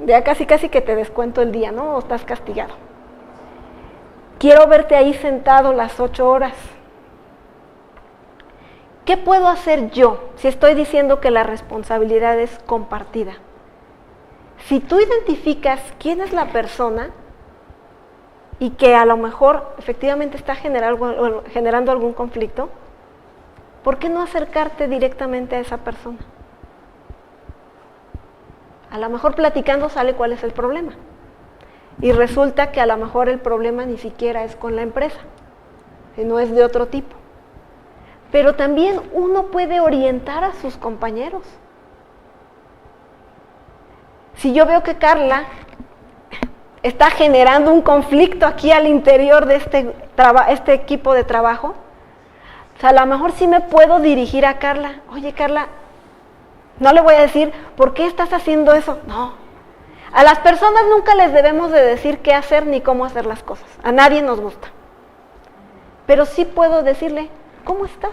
ya casi que te descuento el día, ¿no? O estás castigado. Quiero verte ahí sentado las 8 horas. ¿Qué puedo hacer yo si estoy diciendo que la responsabilidad es compartida? Si tú identificas quién es la persona y que a lo mejor efectivamente está generando algún conflicto, ¿por qué no acercarte directamente a esa persona? A lo mejor platicando sale cuál es el problema. Y resulta que a lo mejor el problema ni siquiera es con la empresa, sino es de otro tipo. Pero también uno puede orientar a sus compañeros. Si yo veo que Carla está generando un conflicto aquí al interior de este equipo de trabajo, o sea, a lo mejor sí me puedo dirigir a Carla. Oye, Carla, no le voy a decir, ¿por qué estás haciendo eso? No. A las personas nunca les debemos de decir qué hacer ni cómo hacer las cosas. A nadie nos gusta. Pero sí puedo decirle, ¿cómo estás?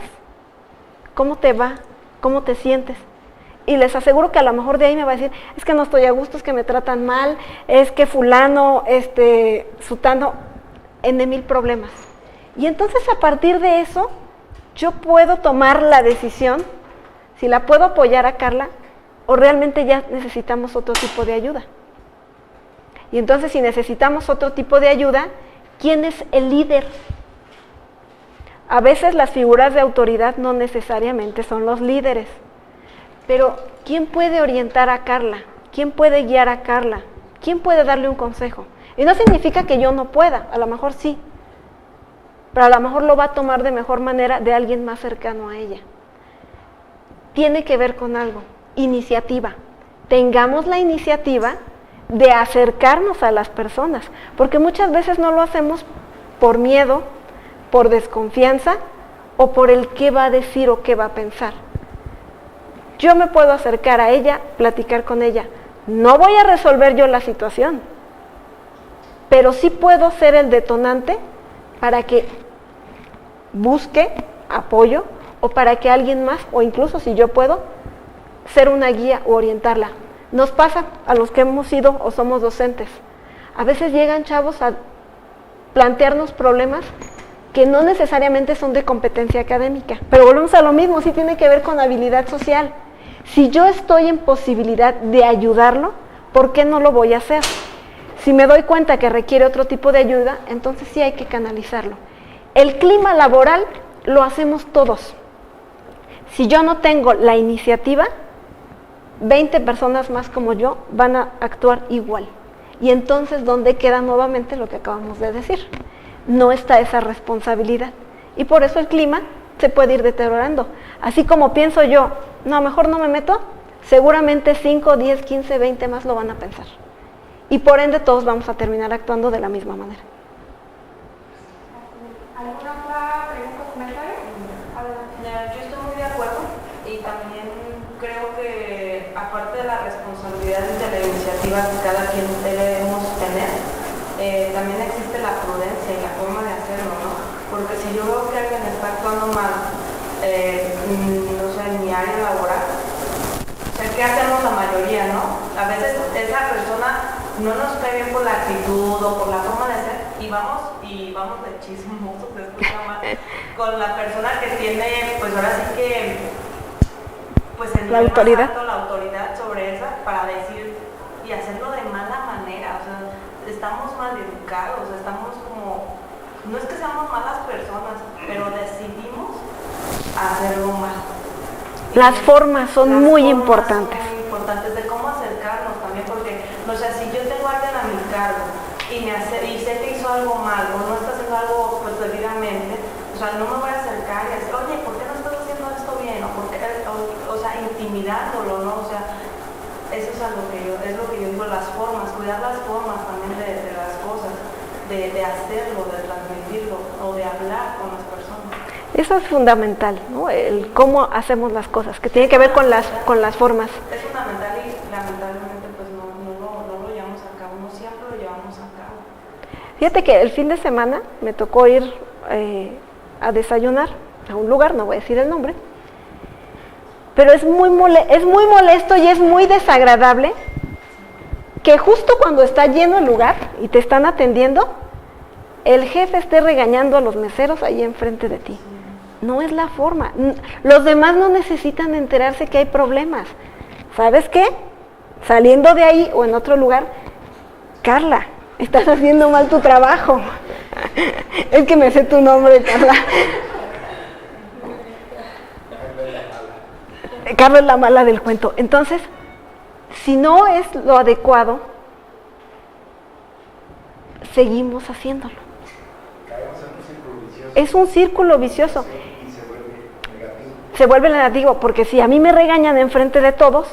¿Cómo te va? ¿Cómo te sientes? Y les aseguro que a lo mejor de ahí me va a decir, es que no estoy a gusto, es que me tratan mal, es que fulano, sutano, N mil problemas. Y entonces a partir de eso, yo puedo tomar la decisión si la puedo apoyar a Carla o realmente ya necesitamos otro tipo de ayuda. Y entonces si necesitamos otro tipo de ayuda, ¿quién es el líder? A veces las figuras de autoridad no necesariamente son los líderes, pero ¿quién puede orientar a Carla? ¿Quién puede guiar a Carla? ¿Quién puede darle un consejo? Y no significa que yo no pueda, a lo mejor sí, pero a lo mejor lo va a tomar de mejor manera de alguien más cercano a ella. Tiene que ver con algo, iniciativa. Tengamos la iniciativa de acercarnos a las personas, porque muchas veces no lo hacemos por miedo, por desconfianza o por el qué va a decir o qué va a pensar. yo me puedo acercar a ella, platicar con ella. No voy a resolver yo la situación, pero sí puedo ser el detonante para que busque apoyo o para que alguien más, o incluso si yo puedo, ser una guía o orientarla. Nos pasa a los que hemos sido o somos docentes. A veces llegan chavos a plantearnos problemas que no necesariamente son de competencia académica, pero volvemos a lo mismo, sí tiene que ver con habilidad social. Si yo estoy en posibilidad de ayudarlo, ¿por qué no lo voy a hacer? Si me doy cuenta que requiere otro tipo de ayuda, entonces sí hay que canalizarlo. El clima laboral lo hacemos todos. Si yo no tengo la iniciativa, 20 personas más como yo van a actuar igual. Y entonces, ¿dónde queda nuevamente lo que acabamos de decir? No está esa responsabilidad. Y por eso el clima se puede ir deteriorando. Así como pienso yo, no, mejor no me meto, seguramente 5, 10, 15, 20 más lo van a pensar. Y por ende todos vamos a terminar actuando de la misma manera. ¿Alguna otra pregunta o comentario? Yo estoy muy de acuerdo y también creo que aparte de la responsabilidad de la iniciativa que cada quien debemos tener, también existe la prudencia y la forma de hacerlo, ¿no? Porque si yo veo que alguien está actuando mal, no sé, en mi área laboral, o sea, ¿qué hacemos la mayoría, no? A veces esa persona no nos cae bien por la actitud o por la forma de ser y vamos de chismosos, se escucha mal, con la persona que tiene, pues ahora sí que, pues el la autoridad. Alto, la autoridad sobre esa, para decir y hacerlo de mala manera, o sea, estamos mal educados, estamos como, no es que seamos malas personas, pero decidimos hacerlo mal. Las formas son muy importantes. Son muy importantes de cómo acercarnos también, porque, o sea, si yo tengo a alguien a mi cargo y sé que hizo algo mal o no está haciendo algo pues debidamente, o sea, no me voy a acercar y decir, oye, ¿por qué no estás haciendo esto bien? O sea, intimidándolo, ¿no? O sea, eso es lo que yo digo, las formas, cuidar las formas también de las cosas, de hacerlo, de transmitirlo o de hablar con las personas. Eso es fundamental, ¿no? El cómo hacemos las cosas, que tiene que ver con las formas. Es fundamental y lamentablemente pues no lo llevamos a cabo, no siempre lo llevamos a cabo. Fíjate que el fin de semana me tocó ir a desayunar a un lugar, no voy a decir el nombre, pero es muy molesto y es muy desagradable que justo cuando está lleno el lugar y te están atendiendo, el jefe esté regañando a los meseros ahí enfrente de ti. No es la forma. Los demás no necesitan enterarse que hay problemas. ¿Sabes qué? Saliendo de ahí o en otro lugar, Carla, estás haciendo mal tu trabajo. Es que me sé tu nombre, Carla. Carla es la mala del cuento. Entonces, si no es lo adecuado, seguimos haciéndolo. Es un círculo vicioso. Se vuelve negativo, porque si a mí me regañan enfrente de todos,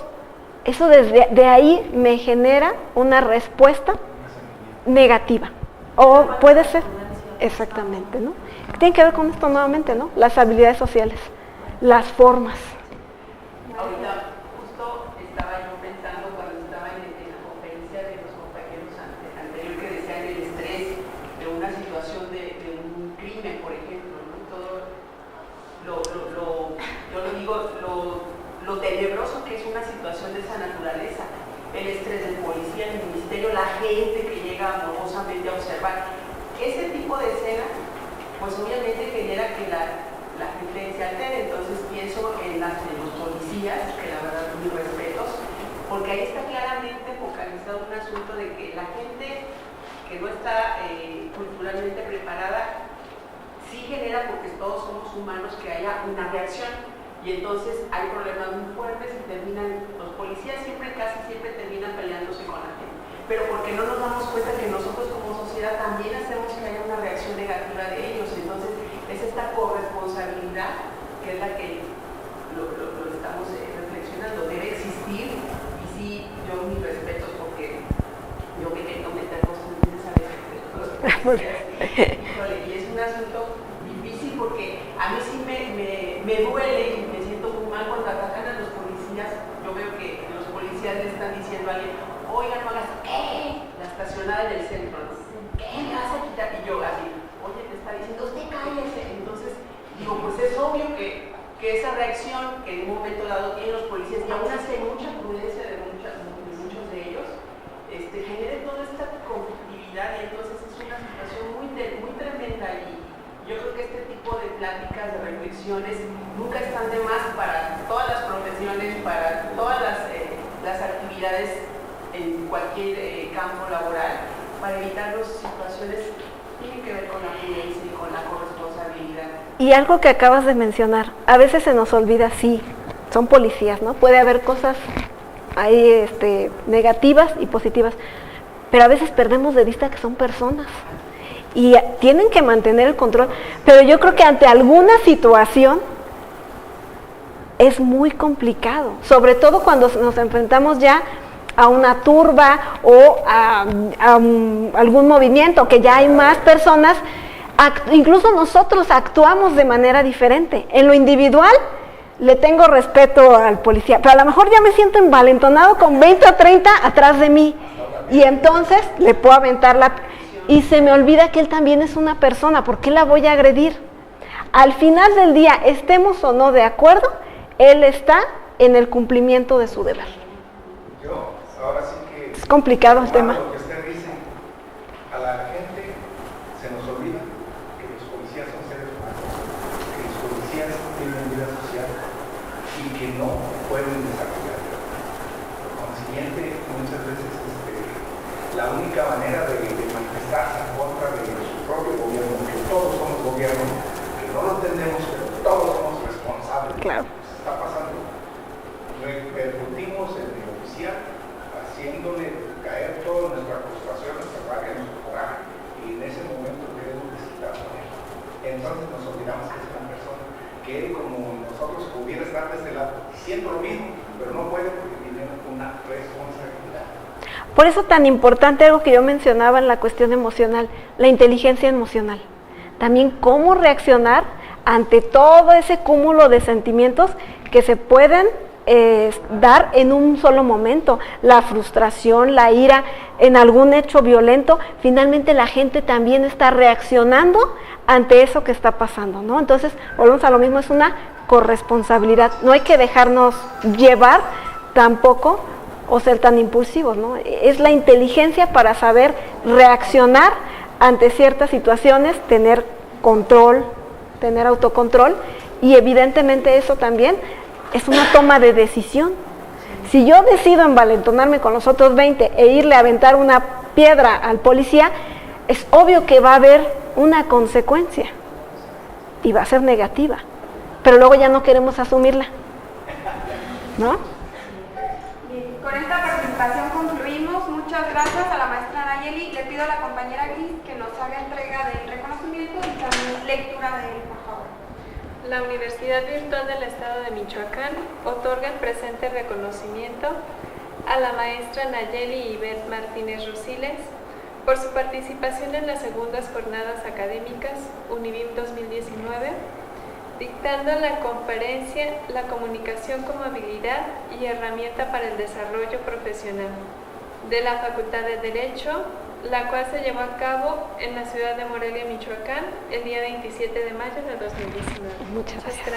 eso de ahí me genera una respuesta negativa. O puede ser, exactamente, ¿no? Tiene que ver con esto nuevamente, ¿no? Las habilidades sociales, las formas. Ahorita justo estaba yo pensando cuando estaba en la conferencia de los compañeros anterior que decían el estrés de una situación de un crimen, por ejemplo, ¿no? Todo yo lo digo, lo tenebroso que es una situación de esa naturaleza, el estrés del policía, el ministerio, la gente que llega amorosamente a observar. Ese tipo de escena, pues obviamente genera que la gente se altere. Entonces pienso en los policías, que la verdad mis respetos, porque ahí está claramente focalizado un asunto de que la gente que no está culturalmente preparada sí genera, porque todos somos humanos, que haya una reacción. Y entonces hay problemas muy fuertes y los policías casi siempre terminan peleándose con la gente. Pero porque no nos damos cuenta que nosotros como sociedad también hacemos que haya una reacción negativa de ellos. Entonces es esta corresponsabilidad que es la que lo estamos reflexionando. Debe existir, y sí, yo mis respetos, porque yo me quedo meter cosas en esa vez los policías. Híjole, y es un asunto difícil porque a mí sí me duele y me siento muy mal cuando atacan a los policías policías le están diciendo a alguien, oigan, no hagas, la estacionada en el centro, ¿no? ¿Qué me vas a quitar? Y yo así, oye, te está diciendo, usted cállese. Entonces, digo, pues es obvio que esa reacción que en un momento dado tienen los policías, y aún así hay mucha prudencia de muchos de ellos, genere toda esta conflictividad, y entonces es una situación muy tremenda, y yo creo que este tipo de pláticas, de reflexiones, nunca están de más para todas las profesiones, para todas las actividades en cualquier campo laboral, para evitar las situaciones que tienen que ver con la prudencia y con la corresponsabilidad. Y algo que acabas de mencionar, a veces se nos olvida, sí, son policías, ¿no? Puede haber cosas ahí negativas y positivas, pero a veces perdemos de vista que son personas y tienen que mantener el control, pero yo creo que ante alguna situación es muy complicado, sobre todo cuando nos enfrentamos ya a una turba o a algún movimiento que ya hay más personas. Incluso nosotros actuamos de manera diferente. En lo individual le tengo respeto al policía, pero a lo mejor ya me siento envalentonado con 20 o 30 atrás de mí, y entonces le puedo aventar y se me olvida que él también es una persona. ¿Por qué la voy a agredir? Al final del día, estemos o no de acuerdo, él está en el cumplimiento de su deber. Ahora sí que es complicado el tema. Lo que usted dice, a la gente se nos olvida que los policías son seres humanos, que los policías tienen vida social y que no pueden desarrollar. Por consiguiente, muchas veces la única manera de manifestarse en contra de su propio gobierno, que todos somos gobierno, que no lo entendemos, pero todos somos responsables de lo que está pasando, repercutimos en el oficial, haciéndole caer toda nuestra frustración, nuestra rabia, nuestro coraje, y en ese momento queremos desquitar con él. Entonces nos olvidamos que es una persona que él, como nosotros, pudiera estar de este lado, siendo lo mismo, pero no puede porque tiene una responsabilidad. Por eso tan importante algo que yo mencionaba en la cuestión emocional, la inteligencia emocional. También cómo reaccionar ante todo ese cúmulo de sentimientos que se pueden dar en un solo momento, la frustración, la ira, en algún hecho violento. Finalmente la gente también está reaccionando ante eso que está pasando, ¿no? Entonces, volvemos a lo mismo, es una corresponsabilidad. No hay que dejarnos llevar tampoco o ser tan impulsivos, ¿no? Es la inteligencia para saber reaccionar ante ciertas situaciones, tener control, tener autocontrol, y evidentemente eso también es una toma de decisión. Si yo decido envalentonarme con los otros 20 e irle a aventar una piedra al policía, es obvio que va a haber una consecuencia y va a ser negativa, pero luego ya no queremos asumirla, ¿no? Bien, con esta participación concluimos. Muchas gracias a la maestra Nayeli. Le pido a la compañera Gris que nos haga entrega del reconocimiento y también lectura de él, por favor. La Universidad Virtual del Estado de Michoacán otorga el presente reconocimiento a la maestra Nayeli Ivette Martínez Rusiles por su participación en las segundas jornadas académicas UNIVIM 2019, dictando la conferencia La comunicación como habilidad y herramienta para el desarrollo profesional de la Facultad de Derecho, la cual se llevó a cabo en la ciudad de Morelia, Michoacán, el día 27 de mayo de 2019. Muchas gracias.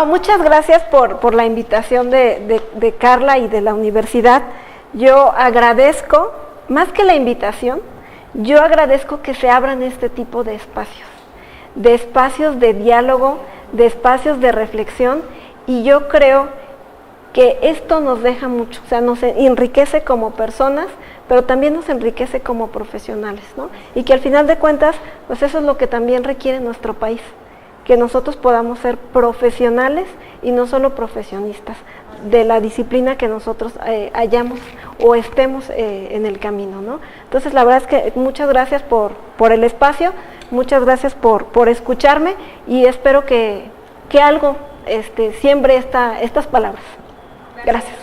Muchas gracias por la invitación de Carla y de la universidad. Yo agradezco, más que la invitación, yo agradezco que se abran este tipo de espacios de diálogo, de espacios de reflexión, y yo creo que esto nos deja mucho, o sea, nos enriquece como personas, pero también nos enriquece como profesionales, ¿no? Y que al final de cuentas, pues eso es lo que también requiere nuestro país, que nosotros podamos ser profesionales y no solo profesionistas de la disciplina que nosotros hayamos o estemos en el camino, ¿no? Entonces, la verdad es que muchas gracias por el espacio, muchas gracias por escucharme, y espero que algo siembre estas palabras. Gracias.